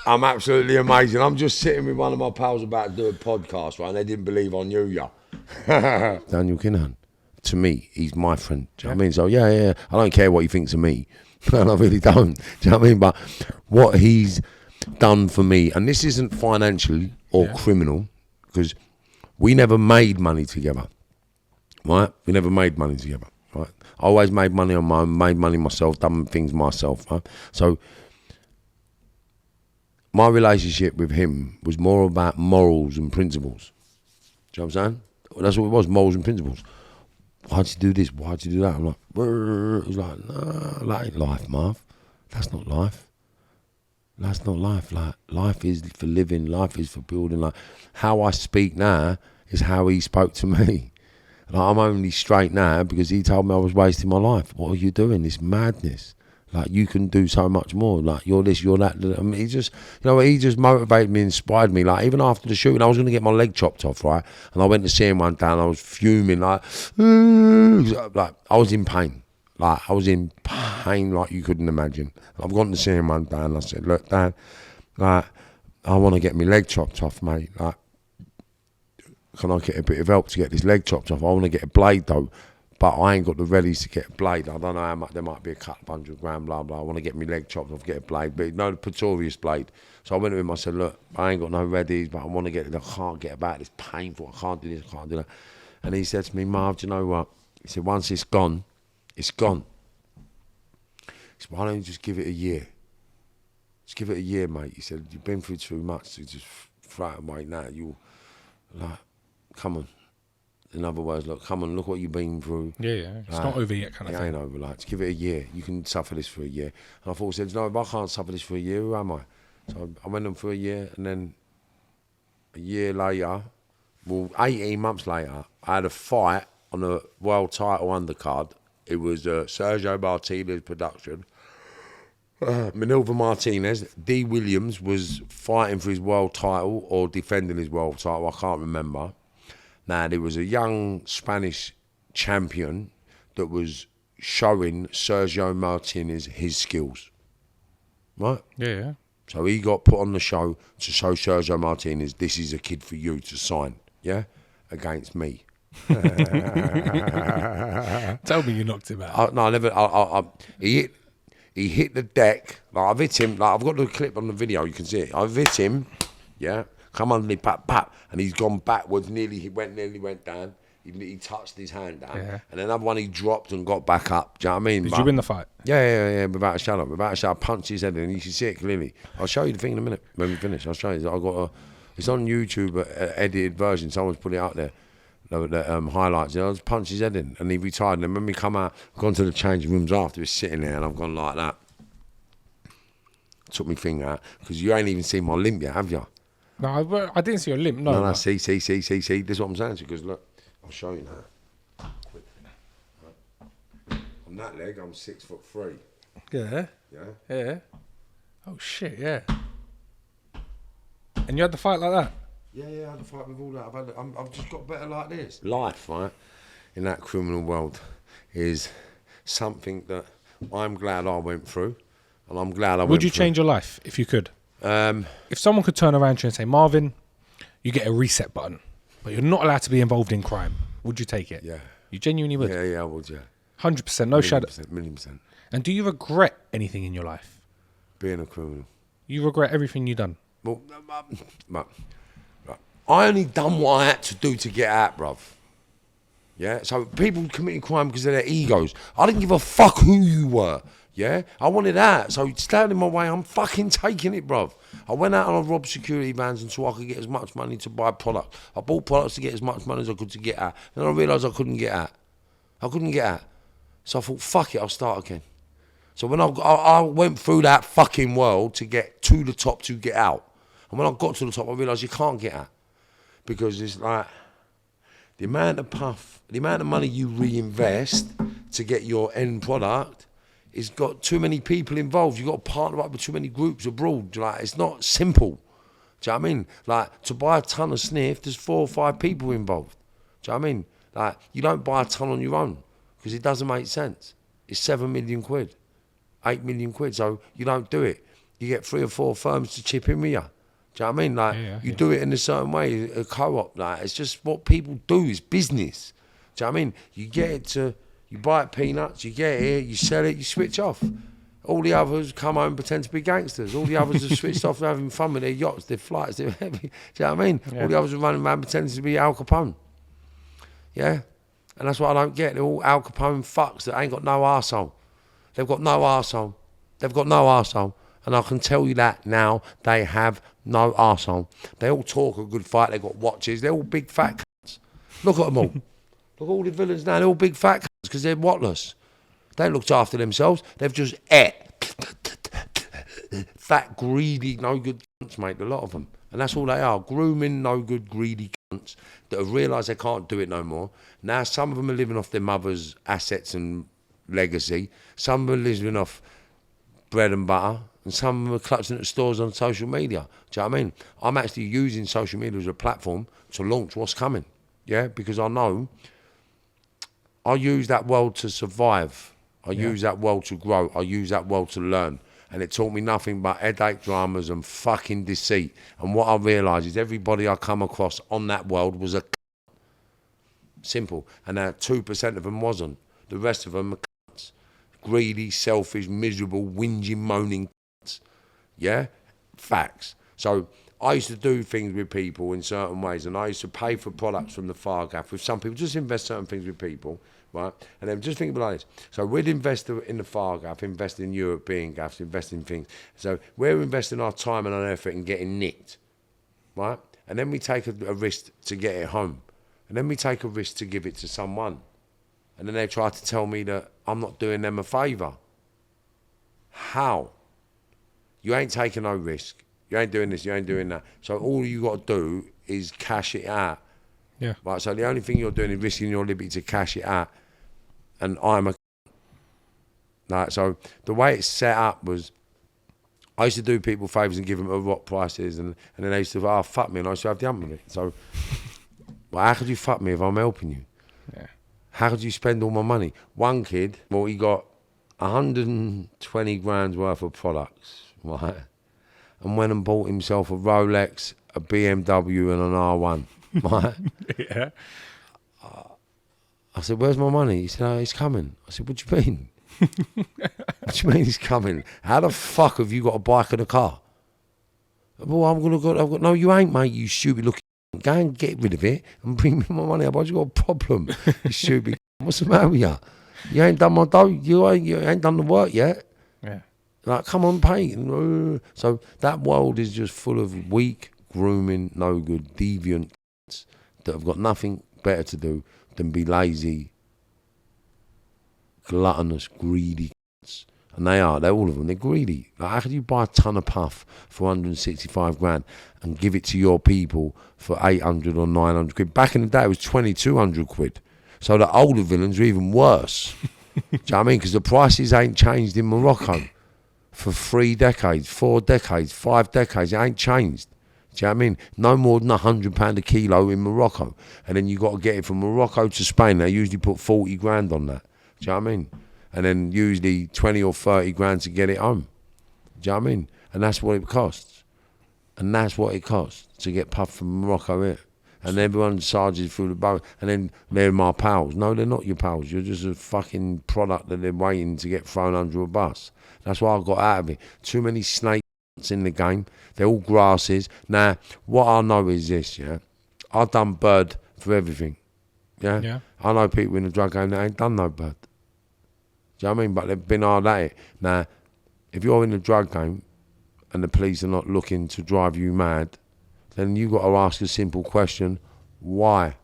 A: I'm absolutely amazing. I'm just sitting with one of my pals about to do a podcast, right? And they didn't believe I knew ya. Daniel Kinahan. To me, he's my friend. Do you know what I mean? So, yeah. I don't care what he thinks of me. I really don't. Do you know what I mean? But what he's done for me, and this isn't financial or criminal, because we never made money together, right? We never made money together, right? I always made money on my own, made money myself, done things myself, right? So, my relationship with him was more about morals and principles. Do you know what I'm saying? That's what it was, morals and principles. Why'd you do this? Why'd you do that? I'm like, he's like, nah, that ain't life, Marv. That's not life. That's not life. Like, life is for living. Life is for building. Like, how I speak now is how he spoke to me. Like, I'm only straight now because he told me I was wasting my life. What are you doing? This madness. Like, you can do so much more. Like, you're this, you're that. I mean, he just motivated me, inspired me. Like, even after the shooting, I was going to get my leg chopped off, right? And I went to see him one day and I was fuming, like I was in pain. Like, I was in pain like you couldn't imagine. I've gone to see him one day and I said, look, Dad, like, I want to get my leg chopped off, mate. Like, can I get a bit of help to get this leg chopped off? I want to get a blade, though. But I ain't got the readies to get a blade. I don't know how much, there might be a couple $100 grand, blah, blah. I want to get my leg chopped off, get a blade. But no, the Pretorius blade. So I went to him, I said, look, I ain't got no readies, but I want to get it. I can't get about it. It's painful. I can't do this, I can't do that. And he said to me, Marv, do you know what? He said, once it's gone, it's gone. He said, why don't you just give it a year? Just give it a year, mate. He said, you've been through too much to just throw it away now. You'll, like, come on. In other words, look, come on, look what you've been through.
B: Yeah. It's not over yet, kind of thing.
A: It ain't over, like, just give it a year. You can suffer this for a year. And I thought, said, no, if I can't suffer this for a year, who am I? So I went on for a year, and then a year later, well, 18 months later, I had a fight on a world title undercard. It was Sergio Martinez production. Manilva Martinez, D. Williams was fighting for his world title or defending his world title, I can't remember. Now, there was a young Spanish champion that was showing Sergio Martinez his skills, right?
B: Yeah.
A: So he got put on the show to show Sergio Martinez, this is a kid for you to sign, yeah, against me.
B: Tell me you knocked him out.
A: No, I never. He hit the deck. Like, I've hit him. Like, I've got the clip on the video. You can see it. I've hit him. Yeah. Come underneath, pap, and he's gone backwards. Nearly went down. He touched his hand down, and another one he dropped and got back up. Do you know what I mean?
B: Did you win the fight?
A: Yeah. Without a shadow, I punched his head in, and you can see it clearly. I'll show you the thing in a minute when we finish. I'll show you. I got it's on YouTube, edited version. Someone's put it out there. The highlights. I just punched his head in, and he retired. And then when we come out, I've gone to the changing rooms after. He's sitting there, and I've gone like that. Took my finger out because you ain't even seen my limp yet, have you?
B: No, I didn't see your limp. No.
A: See. This is what I'm saying to you, because look, I'll show you now. On that leg, I'm 6'3".
B: Yeah.
A: Yeah.
B: Oh shit, yeah. And you had the fight like that?
A: Yeah, I had to fight with all that. I've just got better like this. Life, right, in that criminal world is something that I'm glad I went through, and I'm glad I went through.
B: Would you change your life if you could? If someone could turn around to you and say, Marvin, you get a reset button, but you're not allowed to be involved in crime, would you take it?
A: Yeah.
B: You genuinely would?
A: Yeah, I would, yeah.
B: 100%, no shadow.
A: Million%.
B: And do you regret anything in your life?
A: Being a criminal.
B: You regret everything you've done?
A: Well, I only done what I had to do to get out, bruv. Yeah? So people committing crime because of their egos. I didn't give a fuck who you were. Yeah? I wanted out. So stand in my way, I'm fucking taking it, bruv. I went out and I robbed security vans until I could get as much money to buy product. I bought products to get as much money as I could to get out. Then I realised I couldn't get out. So I thought, fuck it, I'll start again. So when I went through that fucking world to get to the top to get out. And when I got to the top, I realised you can't get out. Because it's like, the amount of money you reinvest to get your end product, it's got too many people involved. You've got to partner up with too many groups abroad. Like, it's not simple. Do you know what I mean? Like, to buy a ton of sniff, there's 4 or 5 people involved. Do you know what I mean? Like, you don't buy a ton on your own because it doesn't make sense. It's 7 million quid, 8 million quid, so you don't do it. You get 3 or 4 firms to chip in with you. Do you know what I mean? Like, you do it in a certain way, a co-op. Like, it's just what people do, is business. Do you know what I mean? You get it to, you buy it peanuts, you get it here, you sell it, you switch off. All the others come home and pretend to be gangsters. All the others have switched off, they're having fun with their yachts, their flights, their heavy. Do you know what I mean? Yeah. All the others are running around pretending to be Al Capone. Yeah? And that's what I don't get. They're all Al Capone fucks that ain't got no arsehole. They've got no arsehole. And I can tell you that now, they have no arsehole. They all talk a good fight, they've got watches, they're all big fat cunts. Look at them all. Look at all the villains now, they're all big fat cunts because they're whatless. They ain't looked after themselves, they've just fat, greedy, no good cunts, mate, a lot of them. And that's all they are, grooming, no good, greedy cunts that have realised they can't do it no more. Now some of them are living off their mother's assets and legacy. Some are living off bread and butter, and some of them are clutching at stores on social media. Do you know what I mean? I'm actually using social media as a platform to launch what's coming, yeah? Because I know I use that world to survive. I use that world to grow. I use that world to learn. And it taught me nothing but headache dramas and fucking deceit. And what I realised is everybody I come across on that world was a simple. And 2% of them wasn't. The rest of them are cunts. Greedy, selfish, miserable, whinging, moaning cunts. Yeah? Facts. So I used to do things with people in certain ways, and I used to pay for products from the far gaff with some people, just invest certain things with people, right? And then just think about this. So we'd invest in the far gaff, invest in European gaffs, invest in things. So we're investing our time and our effort in getting nicked, right? And then we take a risk to get it home. And then we take a risk to give it to someone. And then they try to tell me that I'm not doing them a favour. How? You ain't taking no risk. You ain't doing this, you ain't doing that. So all you got to do is cash it out.
B: Yeah.
A: Right, so the only thing you're doing is risking your liberty to cash it out. And I'm a... Like, so the way it's set up was, I used to do people favours and give them a rock prices, and then they used to, fuck me, and I used to have the hump with it. So, well, how could you fuck me if I'm helping you?
B: Yeah.
A: How could you spend all my money? One kid, well, he got 120 grand's worth of products, right? And went and bought himself a Rolex, a BMW and an R1, right?
B: Yeah.
A: I said, where's my money? He said, it's coming. I said, what do you mean? What do you mean it's coming? How the fuck have you got a bike and a car? Well, I've got, no, you ain't, mate, you stupid looking. Go and get rid of it and bring me my money. Otherwise you got a problem, you stupid. What's the matter with you? You ain't done my dough. You ain't done the work yet.
B: Yeah.
A: Like, come on, pay. So that world is just full of weak, grooming, no good, deviant that have got nothing better to do than be lazy, gluttonous, greedy. And they're all of them, they're greedy. Like, how could you buy a ton of puff for 165 grand and give it to your people for 800 or 900 quid? Back in the day, it was 2,200 quid. So the older villains are even worse. Do you know what I mean? Because the prices ain't changed in Morocco for 3 decades, 4 decades, 5 decades. It ain't changed. Do you know what I mean? No more than £100 a kilo in Morocco. And then you got to get it from Morocco to Spain. They usually put 40 grand on that. Do you know what I mean? And then usually 20 or 30 grand to get it home. Do you know what I mean? And that's what it costs. And that's what it costs to get puff from Morocco here. And everyone charges through the boat. And then they're my pals. No, they're not your pals. You're just a fucking product that they're waiting to get thrown under a bus. That's why I got out of it. Too many snakes in the game. They're all grasses. Now, what I know is this, yeah? I've done bird for everything. Yeah?
B: Yeah.
A: I know people in the drug game that ain't done no bird. Do you know what I mean? But they've been hard at it. Now, if you're in the drug game and the police are not looking to drive you mad, then you got to ask a simple question: why?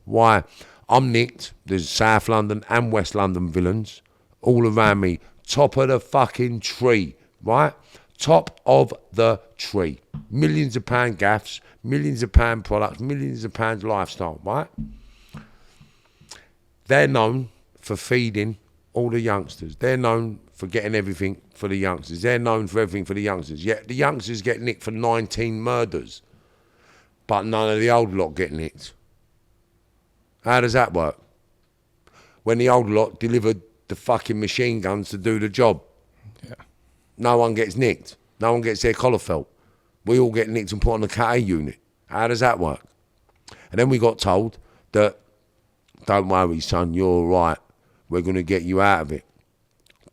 A: Why? I'm nicked. There's South London and West London villains all around me. Top of the fucking tree, right? Top of the tree. Millions of pound gaffs, millions of pound products, millions of pounds lifestyle, right? They're known for feeding all the youngsters. They're known for getting everything for the youngsters. They're known for everything for the youngsters. Yet the youngsters get nicked for 19 murders. But none of the old lot get nicked. How does that work? When the old lot delivered the fucking machine guns to do the job.
B: Yeah.
A: No one gets nicked. No one gets their collar felt. We all get nicked and put on the Cat A unit. How does that work? And then we got told that, don't worry, son, you're all right. We're going to get you out of it.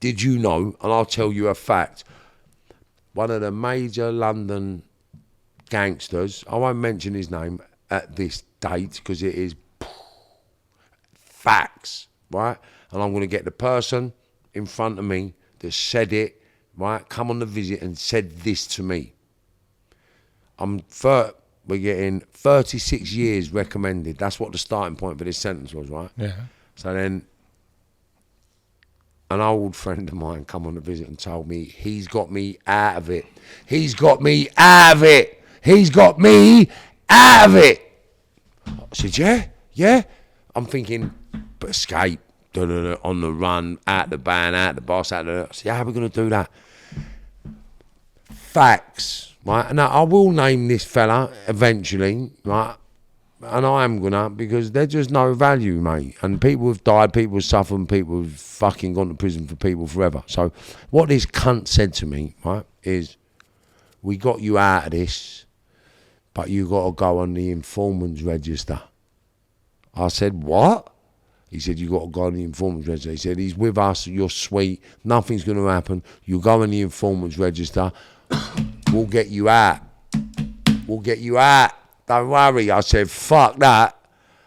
A: Did you know, and I'll tell you a fact, one of the major London gangsters, I won't mention his name at this date because it is facts, right? And I'm going to get the person in front of me that said it, right, come on the visit and said this to me. We're getting 36 years recommended. That's what the starting point for this sentence was, right?
B: Yeah.
A: So then an old friend of mine come on the visit and told me he's got me out of it. He's got me out of it. He's got me out of it. I said, yeah. I'm thinking, but escape. on the run, out the band, out the boss, out the... I said, how are we going to do that? Facts, right? Now, I will name this fella eventually, right? And I am gonna, because there's just no value, mate. And people have died, people have suffered, and people have fucking gone to prison for people forever. So what this cunt said to me, right, is, we got you out of this, but you got to go on the Informants register. I said, what? He said, you got to go on the Informants register. He said, he's with us, you're sweet, nothing's going to happen. You go on the Informants register, we'll get you out. We'll get you out. Don't worry. I said, fuck that.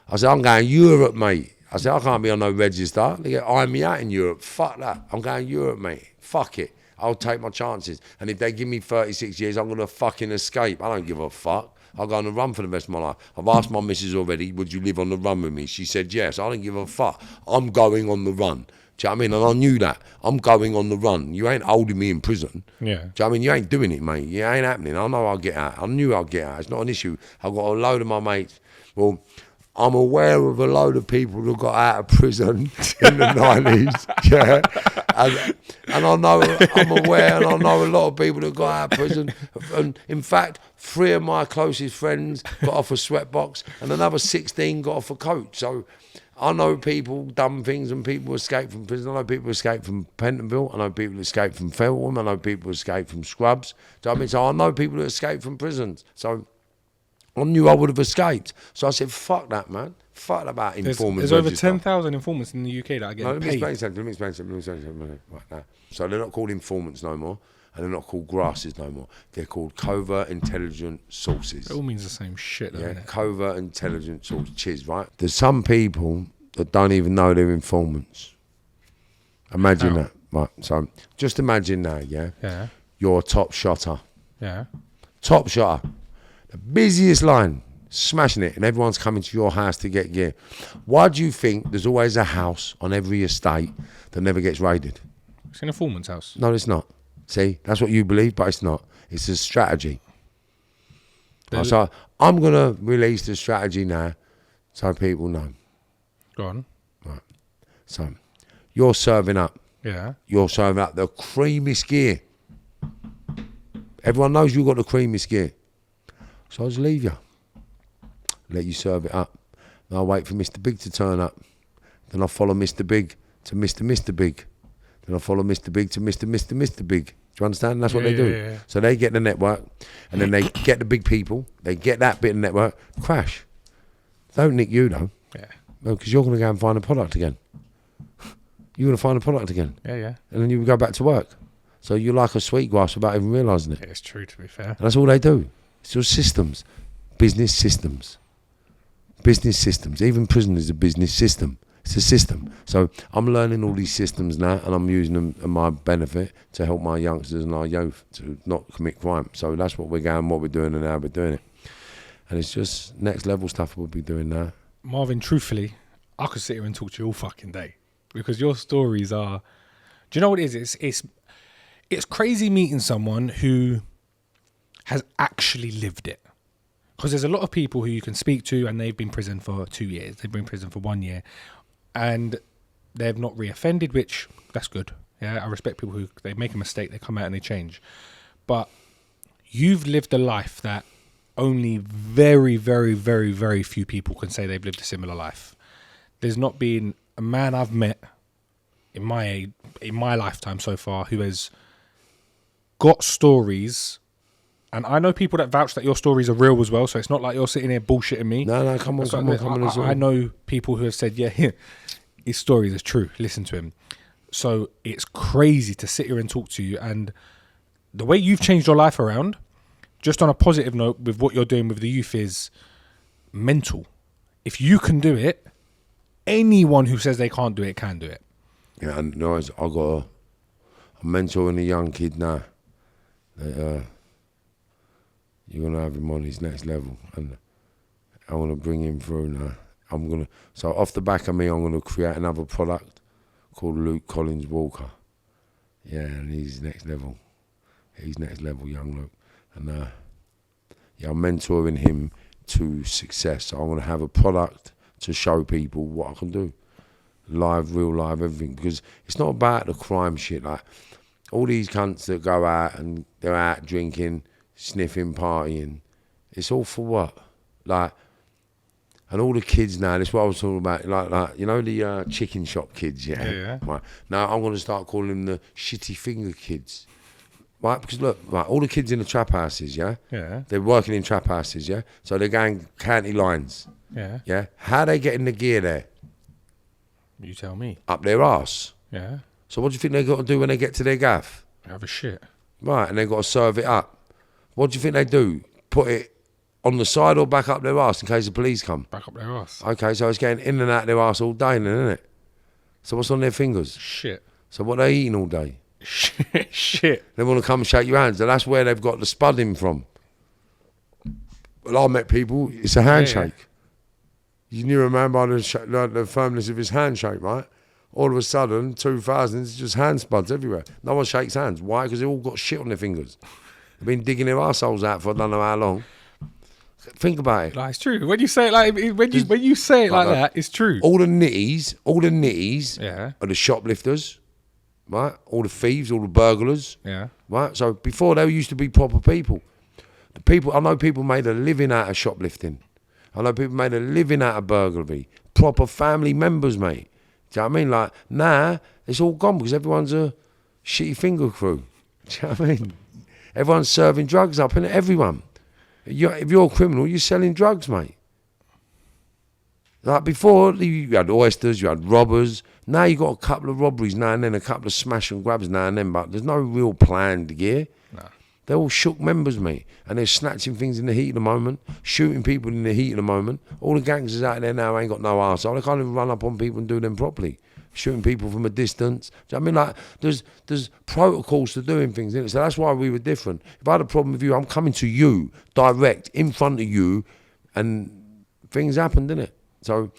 A: I said, I'm going Europe, mate. I said, I can't be on no register. They get iron me out in Europe. Fuck that. I'm going Europe, mate. Fuck it. I'll take my chances. And if they give me 36 years, I'm going to fucking escape. I don't give a fuck. I'll go on the run for the rest of my life. I've asked my missus already, would you live on the run with me? She said yes. I don't give a fuck. I'm going on the run. Do you know what I mean? And I knew that. I'm going on the run. You ain't holding me in prison.
B: Yeah.
A: Do you know what I mean? You ain't doing it, mate. It ain't happening. I know I'll get out. I knew I'll get out. It's not an issue. I've got a load of my mates. Well, I'm aware of a load of people who got out of prison in the 90s. Yeah. And I know, I'm aware, and I know a lot of people that got out of prison. And in fact, 3 of my closest friends got off a sweatbox, and another 16 got off a coach. So I know people done things, and people escape from prison. I know people escape from Pentonville. I know people escape from Feltham. I know people escape from Scrubs. Do you know what I mean? So I know people that escape from prisons. So I knew I would have escaped. So I said, fuck that, man. Fuck that about informants.
B: There's over 10,000 informants in the UK that are getting
A: Let me
B: paid.
A: explain something. Right now. So they're not called informants no more, and they're not called grasses no more. They're called covert intelligent sources.
B: It all means the same shit, though,
A: Yeah,
B: innit?
A: covert intelligent sources, right? There's some people that don't even know they're informants. Imagine that. Right, so just imagine now, yeah?
B: Yeah.
A: You're a top shotter.
B: Yeah.
A: Top shotter. The busiest line, smashing it, and everyone's coming to your house to get gear. Why do you think there's always a house on every estate that never gets raided?
B: It's an informant's house.
A: No, it's not. See, that's what you believe, but it's not. It's a strategy. So I'm going to release the strategy now so people know.
B: Go on.
A: Right. So you're serving up.
B: Yeah.
A: You're serving up the creamiest gear. Everyone knows you've got the creamiest gear. So I'll just leave you. Let you serve it up. Then I'll wait for Mr. Big to turn up. Then I'll follow Mr. Big to Mr. Big. Then I'll follow Mr. Big to Mr. Big. Do you understand? That's what they do.
B: Yeah.
A: So they get the network, and then they get the big people. They get that bit of network. Crash. Don't nick you, though.
B: Yeah.
A: No, because you're going to go and find a product again. You're going to find a product again.
B: Yeah.
A: And then you go back to work. So you're like a sweetgrass without even realising it.
B: Yeah, it's true, to be fair.
A: And that's all they do. It's just systems. Business systems. Business systems. Even prison is a business system. It's a system. So I'm learning all these systems now, and I'm using them in my benefit to help my youngsters and our youth to not commit crime. So that's what we're going, what we're doing, and how we're doing it. And it's just next level stuff we'll be doing now.
B: Marvin, truthfully, I could sit here and talk to you all fucking day, because your stories are... Do you know what it is? It's crazy meeting someone who has actually lived it. Because there's a lot of people who you can speak to and they've been in prison for 2 years. They've been in prison for 1 year. And they've not reoffended, which, that's good. Yeah, I respect people who, they make a mistake, they come out and they change. But you've lived a life that only very, very, very, very few people can say they've lived a similar life. There's not been a man I've met in my lifetime so far who has got stories, and I know people that vouch that your stories are real as well, so it's not like you're sitting here bullshitting me.
A: No, come on.
B: I know people who have said, yeah, his stories are true, listen to him. So it's crazy to sit here and talk to you, and the way you've changed your life around, just on a positive note with what you're doing with the youth, is mental. If you can do it, anyone who says they can't do it can do it.
A: Yeah, and no, I got a mentor and a young kid now. You're going to have him on his next level, and I want to bring him through now. So off the back of me, I'm going to create another product called Luke Collins Walker. Yeah, and he's next level. He's next level, young Luke. And I'm mentoring him to success. So I'm going to have a product to show people what I can do. live, real live, everything. Because it's not about the crime shit. Like, all these cunts that go out and they're out drinking, sniffing, partying, it's all for what? Like, and all the kids now, that's what I was talking about, like you know the chicken shop kids, yeah? Right. Now I'm going to start calling them the shitty finger kids. Right, because look, right, all the kids in the trap houses, yeah? They're working in trap houses, yeah? So they're going county lines. Yeah? How they getting the gear there?
B: You tell me.
A: Up their arse.
B: Yeah.
A: So what do you think they got to do when they get to their gaff?
B: Have a shit.
A: Right, and they got to serve it up. What do you think they do? Put it on the side or back up their arse in case the police come?
B: Back up their arse.
A: Okay, so it's getting in and out of their arse all day then, isn't it? So what's on their fingers?
B: Shit.
A: So what they eating all day?
B: Shit.
A: They want to come and shake your hands. So that's where they've got the spudding from. Well, I met people, it's a handshake. You knew a man by the firmness of his handshake, right? All of a sudden, 2000s, it's just hand spuds everywhere. No one shakes hands. Why? Because they've all got shit on their fingers. They've been digging their arseholes out for I don't know how long. Think about it.
B: Like, it's true. When you say it like when you say it like that, it's true.
A: All the nitties
B: Yeah.
A: are the shoplifters, right? All the thieves, all the burglars.
B: Yeah.
A: Right? So before they used to be proper people. I know people made a living out of shoplifting. I know people made a living out of burglary. Proper family members, mate. Do you know what I mean? Like, now, it's all gone because everyone's a shitty finger crew. Do you know what I mean? Everyone's serving drugs up, and everyone. If you're a criminal, you're selling drugs, mate. Like before, you had oysters, you had robbers. Now you got a couple of robberies now and then, a couple of smash and grabs now and then, but there's no real planned gear.
B: No.
A: They're all shook members, mate. And they're snatching things in the heat of the moment, shooting people in the heat of the moment. All the gangsters out there now ain't got no arsehole. They can't even run up on people and do them properly. Shooting people from a distance. Do you know what I mean? Like, there's protocols to doing things, innit? So that's why we were different. If I had a problem with you, I'm coming to you, direct, in front of you, and things happened, innit? So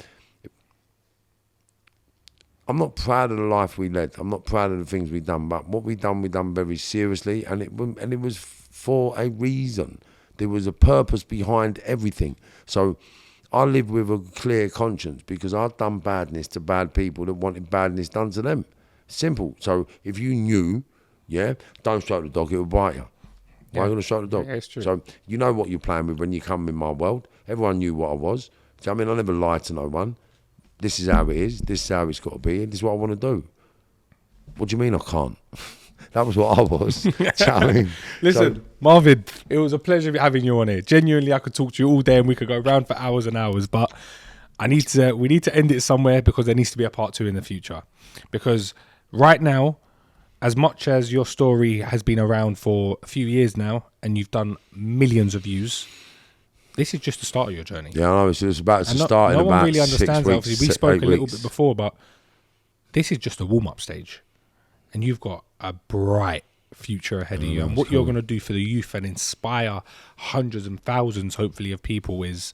A: I'm not proud of the life we led. I'm not proud of the things we've done, but what we done very seriously, and it was for a reason. There was a purpose behind everything. So I live with a clear conscience because I've done badness to bad people that wanted badness done to them. Simple. So if you knew, yeah, don't stroke the dog, it will bite you. Why are you going to stroke the dog?
B: Yeah, it's true.
A: So you know what you're playing with when you come in my world. Everyone knew what I was. So, I mean, I never lied to no one. This is how it is. This is how it's got to be. And this is what I want to do. What do you mean I can't? That was what I was. Do you know what I mean?
B: Listen,
A: So,
B: Marvin, it was a pleasure having you on here. Genuinely, I could talk to you all day and we could go around for hours and hours, but we need to end it somewhere because there needs to be a part 2 in the future. Because right now, as much as your story has been around for a few years now and you've done millions of views, this is just the start of your journey.
A: yeah, I know. It's about to start in
B: no one
A: about
B: really
A: 6
B: understands that.
A: weeks,
B: Obviously, we spoke
A: 8
B: a little
A: weeks.
B: bit before, but this is just a warm-up stage. And you've got a bright future ahead of you. And what you're going to do for the youth and inspire hundreds and thousands, hopefully, of people is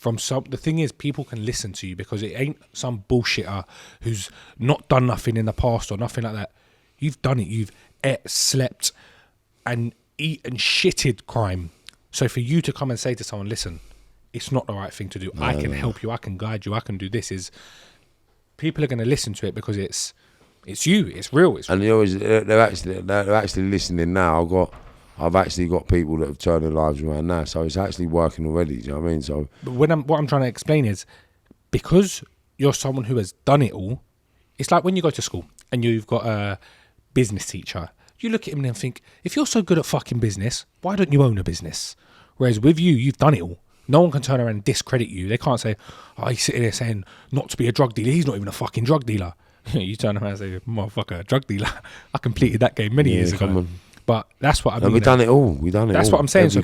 B: the thing is, people can listen to you because it ain't some bullshitter who's not done nothing in the past or nothing like that. You've done it. You've ate, slept, and eaten shitted crime. So for you to come and say to someone, listen, it's not the right thing to do. I can help you. I can guide you. I can do this. People are going to listen to it because it's you. It's real.
A: And they're actually listening now. I've actually got people that have turned their lives around now, so it's actually working already. Do you know what I mean? So,
B: but what I'm trying to explain is because you're someone who has done it all. It's like when you go to school and you've got a business teacher. You look at him and think, if you're so good at fucking business, why don't you own a business? Whereas with you, you've done it all. No one can turn around and discredit you. They can't say, oh, he's sitting there saying not to be a drug dealer. He's not even a fucking drug dealer. You turn around and say, motherfucker, a drug dealer. I completed that game many years ago. But that's what I mean.
A: We've done it all. That's
B: what I'm saying. So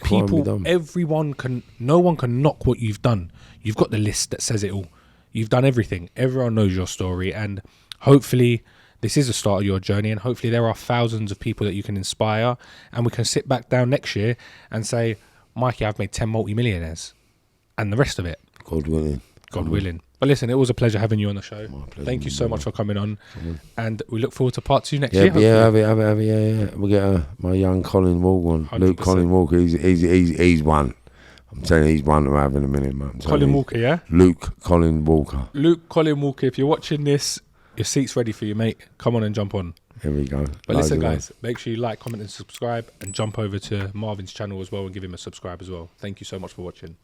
B: no one can knock what you've done. You've got the list that says it all. You've done everything. Everyone knows your story. And hopefully this is the start of your journey. And hopefully there are thousands of people that you can inspire. And we can sit back down next year and say, Mikey, I've made 10 multi-millionaires. And the rest of it.
A: God willing.
B: God willing. But listen, it was a pleasure having you on the show. Thank you so much for coming on. And we look forward to part 2 next year.
A: Yeah, we'll get my young Colin Walker on.
B: 100%.
A: Luke Colin Walker, he's one. I'm telling you, he's one to have in a minute, man.
B: Colin Walker, yeah?
A: Luke Colin Walker.
B: Luke Colin Walker, if you're watching this, Your seat's ready for you, mate. Come on and jump on.
A: Here we go.
B: But
A: Loads
B: listen,
A: of love.
B: guys, make sure you like, comment, and subscribe, and jump over to Marvin's channel as well and give him a subscribe as well. Thank you so much for watching.